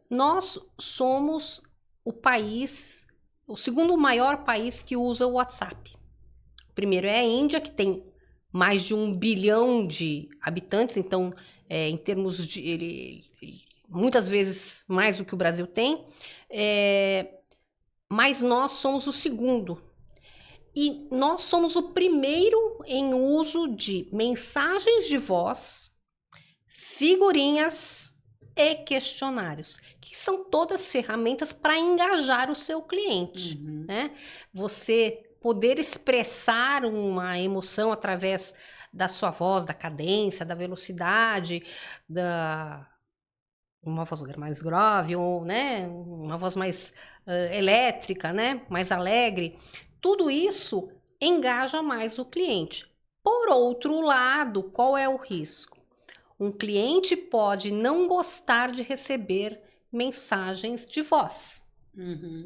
B: Nós somos o segundo maior país que usa o WhatsApp. O primeiro é a Índia, que tem mais de 1 bilhão de habitantes. Então, em termos de... Ele, muitas vezes mais do que o Brasil tem. Mas nós somos o segundo. E nós somos o primeiro em uso de mensagens de voz, figurinhas e questionários, que são todas ferramentas para engajar o seu cliente, né? Você poder expressar uma emoção através da sua voz, da cadência, da velocidade, uma voz mais grave, ou, né, uma voz mais elétrica, né, mais alegre. Tudo isso engaja mais o cliente. Por outro lado, qual é o risco? Um cliente pode não gostar de receber mensagens de voz.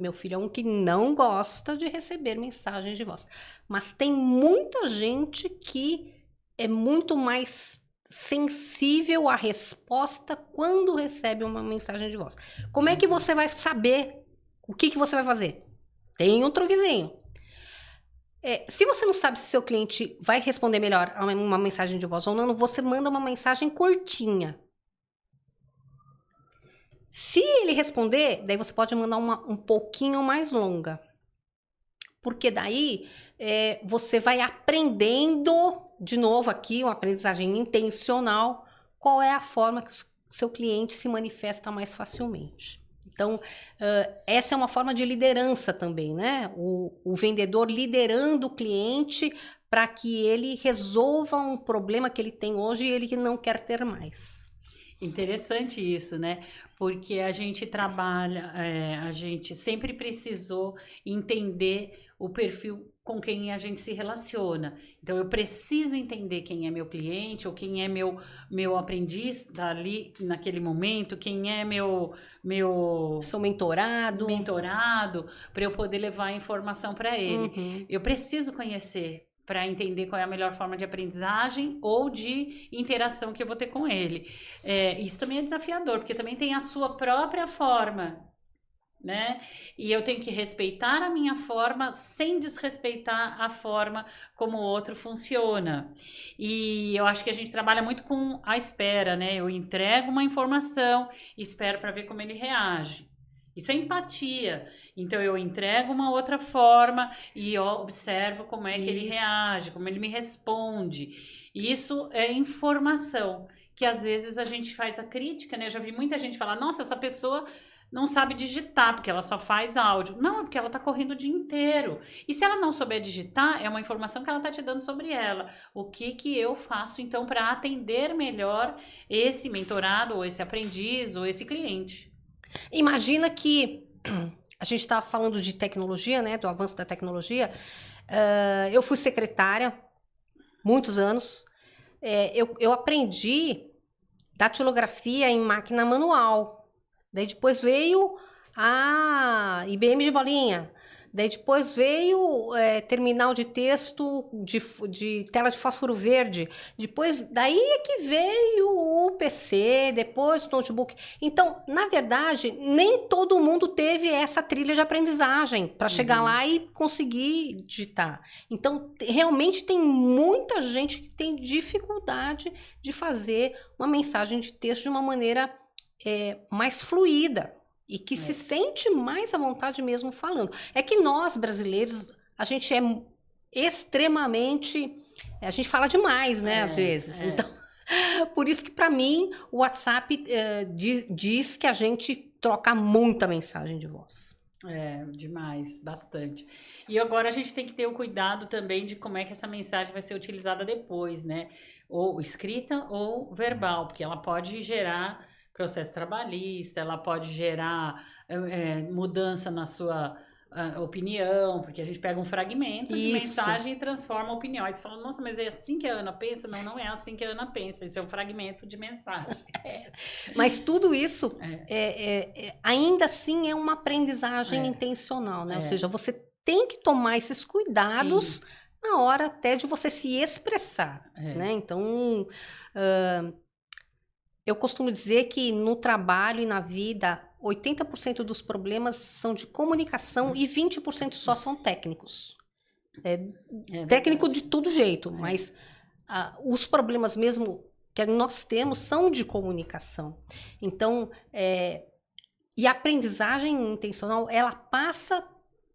B: Meu filho é um que não gosta de receber mensagens de voz. Mas tem muita gente que é muito mais sensível à resposta quando recebe uma mensagem de voz. Como é que você vai saber o que você vai fazer? Tem um truquezinho. Se você não sabe se seu cliente vai responder melhor a uma mensagem de voz ou não, você manda uma mensagem curtinha. Se ele responder, daí você pode mandar um pouquinho mais longa. Porque daí você vai aprendendo, de novo aqui, uma aprendizagem intencional, qual é a forma que o seu cliente se manifesta mais facilmente. Então, essa é uma forma de liderança também, né? O vendedor liderando o cliente para que ele resolva um problema que ele tem hoje e ele não quer ter mais.
A: Interessante isso, né? Porque a gente trabalha, a gente sempre precisou entender o perfil com quem a gente se relaciona. Então, eu preciso entender quem é meu cliente ou quem é meu aprendiz dali, naquele momento, quem é meu
B: seu mentorado,
A: para eu poder levar a informação para ele. Eu preciso conhecer para entender qual é a melhor forma de aprendizagem ou de interação que eu vou ter com ele. Isso também é desafiador, porque também tem a sua própria forma né? E eu tenho que respeitar a minha forma sem desrespeitar a forma como o outro funciona. E eu acho que a gente trabalha muito com a espera, né? Eu entrego uma informação e espero para ver como ele reage. Isso é empatia. Então eu entrego uma outra forma e eu observo como é que ele reage, como ele me responde. Isso é informação, que às vezes a gente faz a crítica, né? Eu já vi muita gente falar: nossa, essa pessoa não sabe digitar, porque ela só faz áudio. Não, é porque ela está correndo o dia inteiro. E se ela não souber digitar, é uma informação que ela está te dando sobre ela. O que que eu faço, então, para atender melhor esse mentorado, ou esse aprendiz, ou esse cliente?
B: Imagina que a gente estava falando de tecnologia, né? Do avanço da tecnologia. Eu fui secretária muitos anos. Eu aprendi datilografia em máquina manual. Daí depois veio a IBM de bolinha. Daí depois veio terminal de texto de tela de fósforo verde. Depois, daí é que veio o PC, depois o notebook. Então, na verdade, nem todo mundo teve essa trilha de aprendizagem para chegar lá e conseguir digitar. Então, realmente tem muita gente que tem dificuldade de fazer uma mensagem de texto de uma maneira mais fluida e que se sente mais à vontade mesmo falando. É que nós, brasileiros, a gente é extremamente... A gente fala demais, né, às vezes. Então, por isso que, para mim, o WhatsApp diz que a gente troca muita mensagem de voz.
A: Demais, bastante. E agora a gente tem que ter o cuidado também de como é que essa mensagem vai ser utilizada depois, né? Ou escrita ou verbal, porque ela pode gerar processo trabalhista, ela pode gerar mudança na sua opinião, porque a gente pega um fragmento de mensagem e transforma opiniões. Você fala: nossa, mas é assim que a Ana pensa? Não, não é assim que a Ana pensa, isso é um fragmento de mensagem.
B: Mas tudo isso ainda assim é uma aprendizagem intencional, né? Ou seja, você tem que tomar esses cuidados na hora até de você se expressar, né? Então, eu costumo dizer que no trabalho e na vida, 80% dos problemas são de comunicação e 20% só são técnicos. Técnico de todo jeito, mas os problemas mesmo que nós temos são de comunicação. Então, e a aprendizagem intencional, ela passa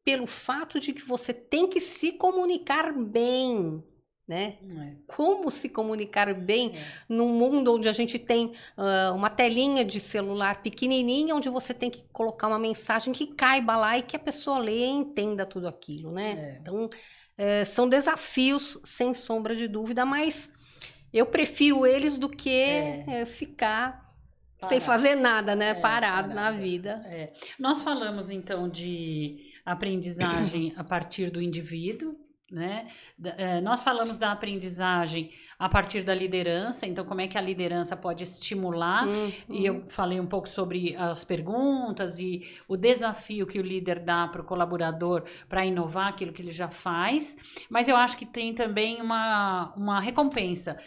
B: pelo fato de que você tem que se comunicar bem, né? Como se comunicar bem num mundo onde a gente tem uma telinha de celular pequenininha, onde você tem que colocar uma mensagem que caiba lá e que a pessoa leia e entenda tudo aquilo, né? Então, são desafios, sem sombra de dúvida, mas eu prefiro eles do que ficar sem fazer nada, né? Parado na vida.
A: Nós falamos, então, de aprendizagem a partir do indivíduo, né? Nós falamos da aprendizagem a partir da liderança, então como é que a liderança pode estimular, e eu falei um pouco sobre as perguntas e o desafio que o líder dá para o colaborador para inovar aquilo que ele já faz, mas eu acho que tem também uma recompensa.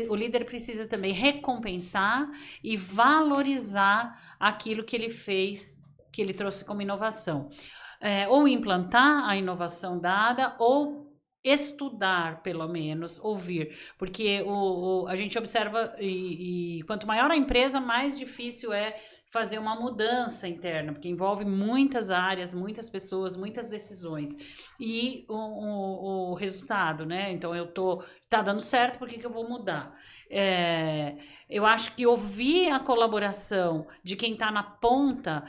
A: O líder precisa também recompensar e valorizar aquilo que ele fez, que ele trouxe como inovação. Ou implantar a inovação dada, ou estudar, pelo menos, ouvir. Porque a gente observa, e quanto maior a empresa, mais difícil é fazer uma mudança interna, porque envolve muitas áreas, muitas pessoas, muitas decisões. E o resultado, né? Então, tá dando certo, por que eu vou mudar? Eu acho que ouvir a colaboração de quem está na ponta,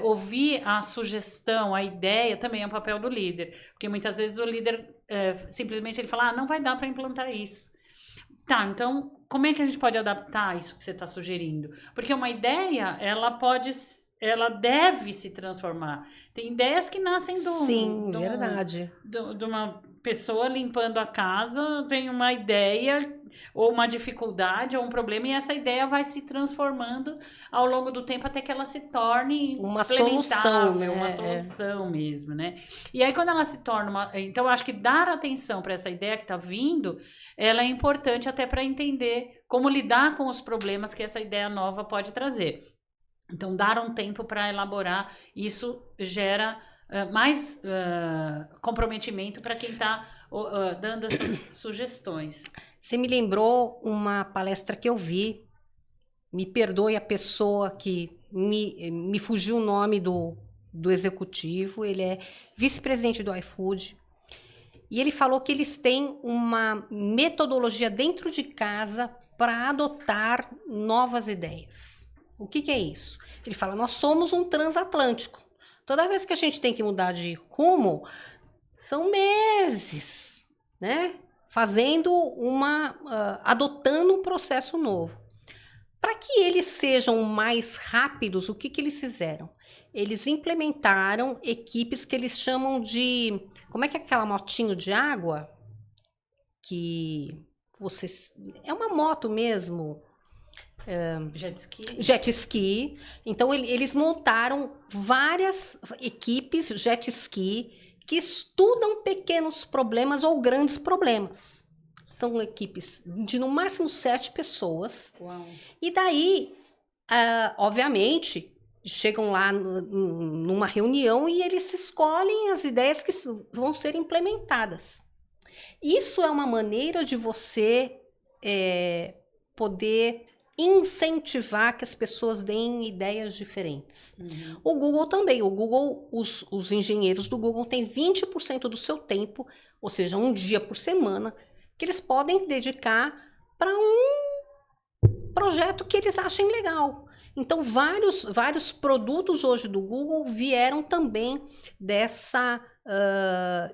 A: ouvir a sugestão, a ideia, também é um papel do líder. Porque muitas vezes o líder simplesmente ele fala: não vai dar para implantar isso. Tá, então como é que a gente pode adaptar isso que você está sugerindo? Porque uma ideia, ela deve se transformar. Tem ideias que nascem
B: verdade.
A: De uma pessoa limpando a casa, vem uma ideia ou uma dificuldade ou um problema, e essa ideia vai se transformando ao longo do tempo até que ela se torne
B: uma solução, né?
A: Uma solução mesmo, né? E aí quando ela se torna então eu acho que dar atenção para essa ideia que está vindo, ela é importante até para entender como lidar com os problemas que essa ideia nova pode trazer. Então, dar um tempo para elaborar, isso gera mais comprometimento para quem está dando essas sugestões.
B: Você me lembrou uma palestra que eu vi, me perdoe a pessoa que me fugiu o nome do executivo, ele é vice-presidente do iFood, e ele falou que eles têm uma metodologia dentro de casa para adotar novas ideias. O que é isso? Ele fala, nós somos um transatlântico. Toda vez que a gente tem que mudar de rumo, são meses, né? Adotando um processo novo. Para que eles sejam mais rápidos, o que eles fizeram? Eles implementaram equipes que eles chamam de... Como é que é aquela motinho de água? É uma moto mesmo.
A: Jet ski?
B: Jet ski. Então, eles montaram várias equipes jet ski que estudam pequenos problemas ou grandes problemas. São equipes de no máximo 7 pessoas.
A: Uau.
B: E daí, obviamente, chegam lá numa reunião e eles escolhem as ideias que vão ser implementadas. Isso é uma maneira de você poder incentivar que as pessoas deem ideias diferentes.
A: Uhum.
B: O Google também. Os engenheiros do Google têm 20% do seu tempo, ou seja, um dia por semana, que eles podem dedicar para um projeto que eles achem legal. Então, vários produtos hoje do Google vieram também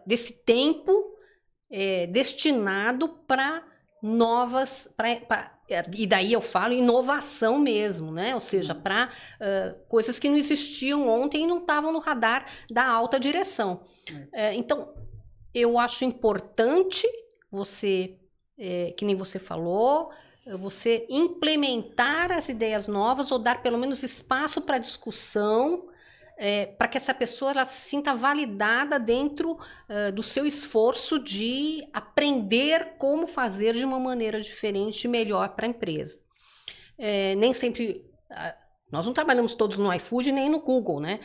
B: desse tempo destinado para novas... E daí eu falo inovação mesmo, né? Ou seja, para coisas que não existiam ontem e não estavam no radar da alta direção. Então, eu acho importante você, que nem você falou, você implementar as ideias novas ou dar pelo menos espaço para discussão, para que essa pessoa ela se sinta validada dentro do seu esforço de aprender como fazer de uma maneira diferente e melhor para a empresa. Nem sempre... nós não trabalhamos todos no iFood nem no Google, né?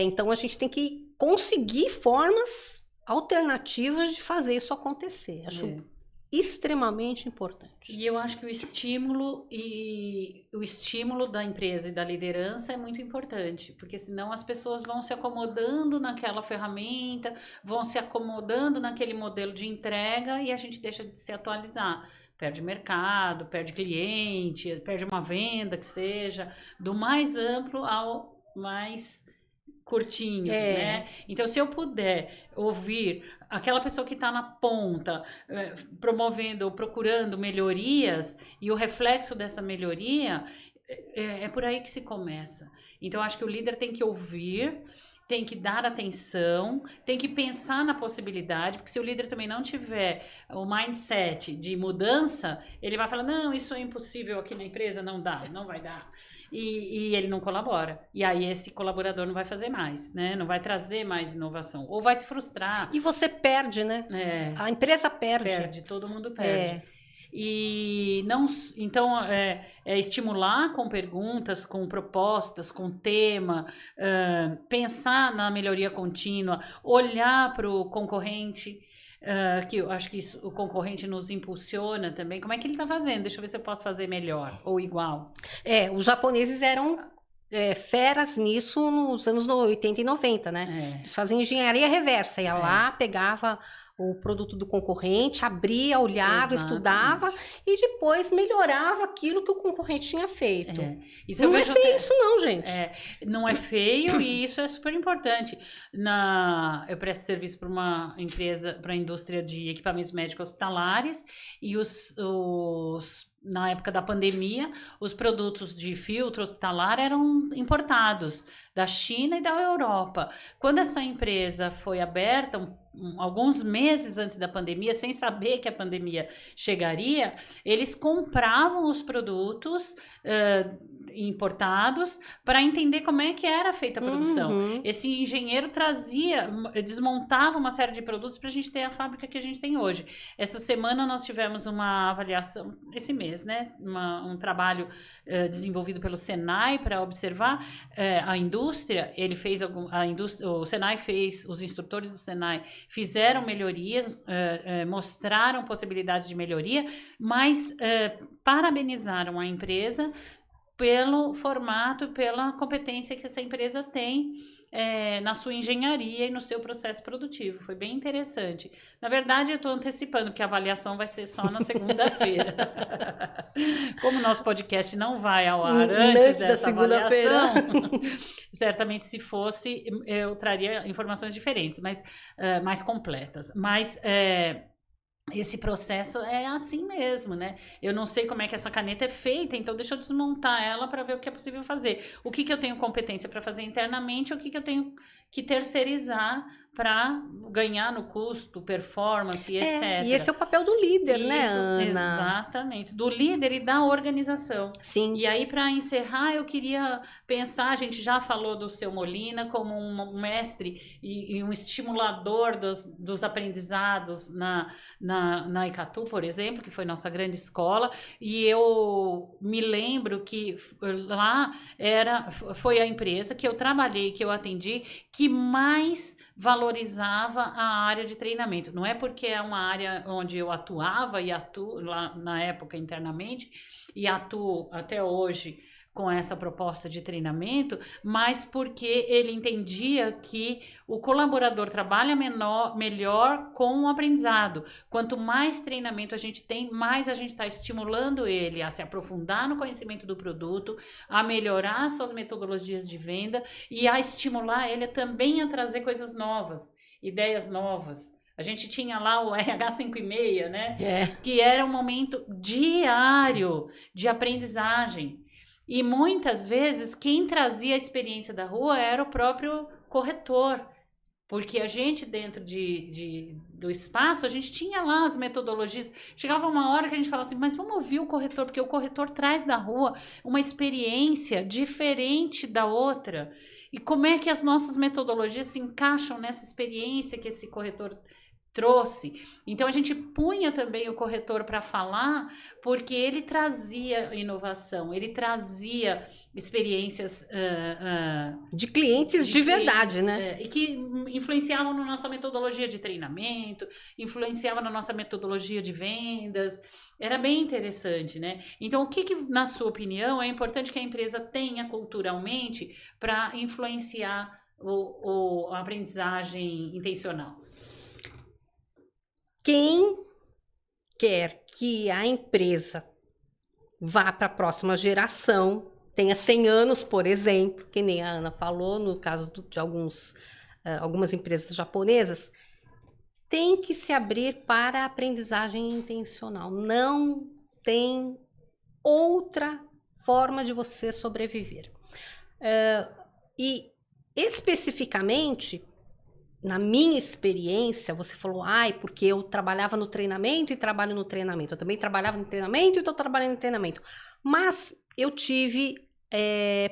B: Então, a gente tem que conseguir formas alternativas de fazer isso acontecer. Acho extremamente importante.
A: E eu acho que o estímulo da empresa e da liderança é muito importante, porque senão as pessoas vão se acomodando naquela ferramenta, vão se acomodando naquele modelo de entrega e a gente deixa de se atualizar. Perde mercado, perde cliente, perde uma venda que seja, do mais amplo ao mais curtinho, né? Então, se eu puder ouvir aquela pessoa que está na ponta, promovendo ou procurando melhorias, e o reflexo dessa melhoria, é por aí que se começa. Então, acho que o líder tem que ouvir, tem que dar atenção, tem que pensar na possibilidade, porque se o líder também não tiver o mindset de mudança, ele vai falar, não, isso é impossível aqui na empresa, não dá, não vai dar. E ele não colabora. E aí esse colaborador não vai fazer mais, né? Não vai trazer mais inovação. Ou vai se frustrar.
B: E você perde, né? A empresa perde.
A: Perde, todo mundo perde. E não, então estimular com perguntas, com propostas, com tema, pensar na melhoria contínua, olhar para o concorrente, que eu acho que o concorrente nos impulsiona também. Como é que ele está fazendo? Deixa eu ver se eu posso fazer melhor ou igual.
B: Os japoneses eram feras nisso nos anos 80 e 90, né? Eles faziam engenharia reversa, ia lá, pegava o produto do concorrente, abria, olhava, estudava e depois melhorava aquilo que o concorrente tinha feito. Isso não é feio isso não, gente.
A: Não é feio e isso é super importante. Eu presto serviço para uma empresa, para a indústria de equipamentos médicos hospitalares e na época da pandemia, os produtos de filtro hospitalar eram importados da China e da Europa. Quando essa empresa foi aberta, alguns meses antes da pandemia, sem saber que a pandemia chegaria, eles compravam os produtos importados para entender como é que era feita a produção. Esse engenheiro desmontava uma série de produtos para a gente ter a fábrica que a gente tem hoje. Essa semana nós tivemos uma avaliação, esse mês, né? Um trabalho desenvolvido pelo Senai para observar a indústria. Ele fez o Senai fez, os instrutores do Senai fizeram melhorias, mostraram possibilidades de melhoria, mas parabenizaram a empresa pelo formato, pela competência que essa empresa tem na sua engenharia e no seu processo produtivo. Foi bem interessante. Na verdade, eu estou antecipando, porque a avaliação vai ser só na segunda-feira. Como o nosso podcast não vai ao ar antes dessa segunda-feira, certamente, se fosse, eu traria informações diferentes, mas mais completas. Mas esse processo é assim mesmo, né? Eu não sei como é que essa caneta é feita, então deixa eu desmontar ela para ver o que é possível fazer. O que eu tenho competência para fazer internamente, o que eu tenho que terceirizar para ganhar no custo, performance, etc.
B: E esse é o papel do líder, né, Ana?
A: Exatamente, do líder e da organização.
B: Sim.
A: E aí, para encerrar, eu queria pensar, a gente já falou do seu Molina como um mestre e um estimulador dos aprendizados na Icatu, por exemplo, que foi nossa grande escola, e eu me lembro que lá foi a empresa que eu trabalhei, que eu atendi, que mais valorizava a área de treinamento. Não é porque é uma área onde eu atuava e atuo lá na época internamente e atuo até hoje com essa proposta de treinamento, mas porque ele entendia que o colaborador trabalha melhor com o aprendizado. Quanto mais treinamento a gente tem, mais a gente está estimulando ele a se aprofundar no conhecimento do produto, a melhorar suas metodologias de venda e a estimular ele também a trazer coisas novas, ideias novas. A gente tinha lá o RH 5,5, né? Que era um momento diário de aprendizagem. E muitas vezes quem trazia a experiência da rua era o próprio corretor, porque a gente dentro do espaço, a gente tinha lá as metodologias. Chegava uma hora que a gente falava assim, mas vamos ouvir o corretor, porque o corretor traz da rua uma experiência diferente da outra. E como é que as nossas metodologias se encaixam nessa experiência que esse corretor trouxe. Então a gente punha também o corretor para falar, porque ele trazia inovação, ele trazia experiências
B: de clientes de verdade, né?
A: E que influenciavam na nossa metodologia de treinamento, influenciavam na nossa metodologia de vendas. Era bem interessante, né? Então, o que na sua opinião, é importante que a empresa tenha culturalmente para influenciar a aprendizagem intencional?
B: Quem quer que a empresa vá para a próxima geração, tenha 100 anos, por exemplo, que nem a Ana falou, no caso de algumas empresas japonesas, tem que se abrir para a aprendizagem intencional. Não tem outra forma de você sobreviver. E especificamente, na minha experiência, você falou, porque eu trabalhava no treinamento e trabalho no treinamento. Eu também trabalhava no treinamento e estou trabalhando no treinamento. Mas eu tive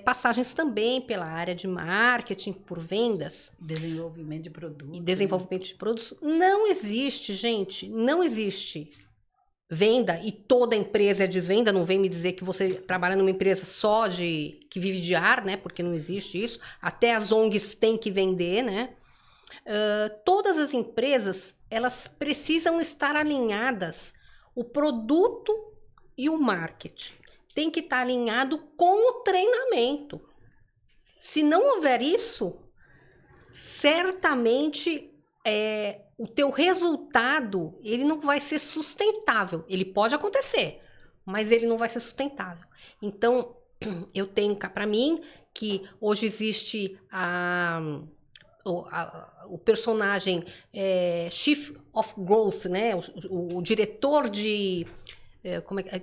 B: passagens também pela área de marketing, por vendas.
A: Desenvolvimento de produtos.
B: E desenvolvimento de produtos. Não existe, gente, não existe venda e toda empresa é de venda. Não vem me dizer que você trabalha numa empresa só que vive de ar, né? Porque não existe isso. Até as ONGs têm que vender, né? Todas as empresas, elas precisam estar alinhadas, o produto e o marketing tem que estar alinhado com o treinamento. Se não houver isso, certamente o teu resultado ele não vai ser sustentável. Ele pode acontecer, mas ele não vai ser sustentável. Então, eu tenho cá para mim que hoje existe o personagem Chief of Growth, né? O diretor de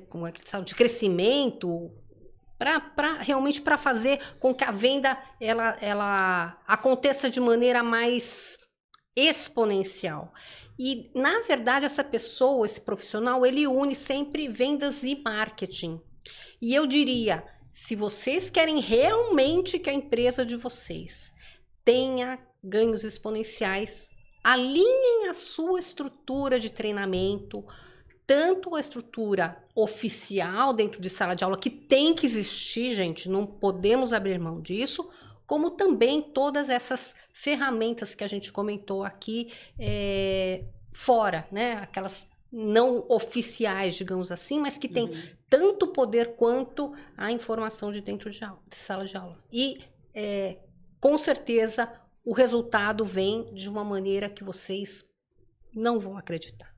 B: como é que sabe, de crescimento, realmente para fazer com que a venda ela aconteça de maneira mais exponencial. E na verdade essa pessoa, esse profissional, ele une sempre vendas e marketing. E eu diria Se vocês querem realmente que a empresa de vocês tenha ganhos exponenciais, alinhem a sua estrutura de treinamento, tanto a estrutura oficial dentro de sala de aula, que tem que existir, gente, não podemos abrir mão disso, como também todas essas ferramentas que a gente comentou aqui fora, né? Aquelas não oficiais, digamos assim, mas que tem tanto poder quanto a informação de dentro de sala de aula. E, com certeza, o resultado vem de uma maneira que vocês não vão acreditar.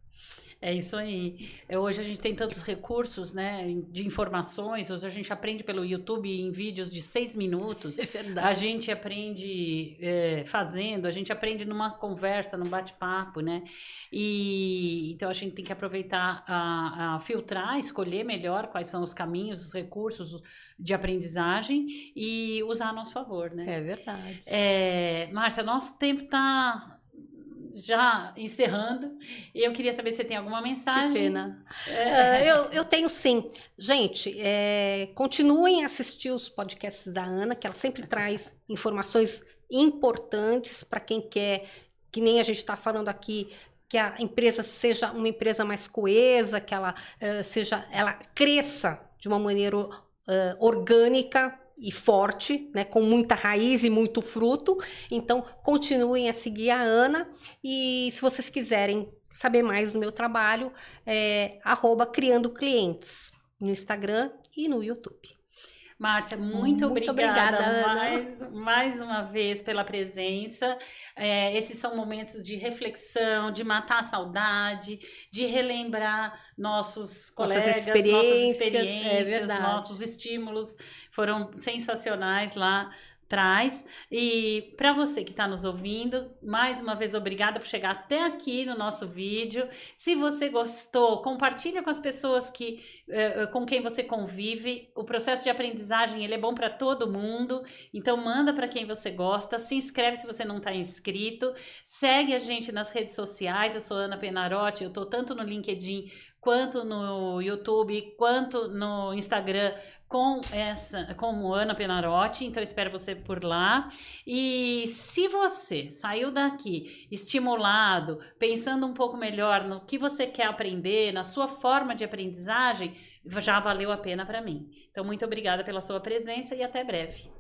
A: É isso aí. Hoje a gente tem tantos recursos, né, de informações. Hoje a gente aprende pelo YouTube em vídeos de 6 minutos.
B: É verdade.
A: A gente aprende fazendo, a gente aprende numa conversa, num bate-papo, né? E então a gente tem que aproveitar a filtrar, escolher melhor quais são os caminhos, os recursos de aprendizagem e usar a nosso favor, né?
B: É verdade.
A: Márcia, nosso tempo está já encerrando, e eu queria saber se você tem alguma mensagem.
B: Que pena. Eu tenho sim. Gente, continuem a assistir os podcasts da Ana, que ela sempre traz informações importantes para quem quer, que nem a gente está falando aqui, que a empresa seja uma empresa mais coesa, que ela ela cresça de uma maneira orgânica e forte, né, com muita raiz e muito fruto. Então, continuem a seguir a Ana, e se vocês quiserem saber mais do meu trabalho, @criandoclientes no Instagram e no YouTube.
A: Márcia, muito obrigada,
B: Ana.
A: mais uma vez pela presença. Esses são momentos de reflexão, de matar a saudade, de relembrar nossos colegas, nossas experiências, nossos estímulos. Foram sensacionais lá atrás. E para você que está nos ouvindo, mais uma vez obrigada por chegar até aqui no nosso vídeo. Se você gostou, compartilha com as pessoas com quem você convive. O processo de aprendizagem ele é bom para todo mundo, então manda para quem você gosta, se inscreve se você não está inscrito, segue a gente nas redes sociais. Eu sou Ana Penarotti, eu estou tanto no LinkedIn quanto no YouTube, quanto no Instagram como Ana Penarotti, então espero você por lá. E se você saiu daqui estimulado, pensando um pouco melhor no que você quer aprender, na sua forma de aprendizagem, já valeu a pena para mim. Então, muito obrigada pela sua presença e até breve.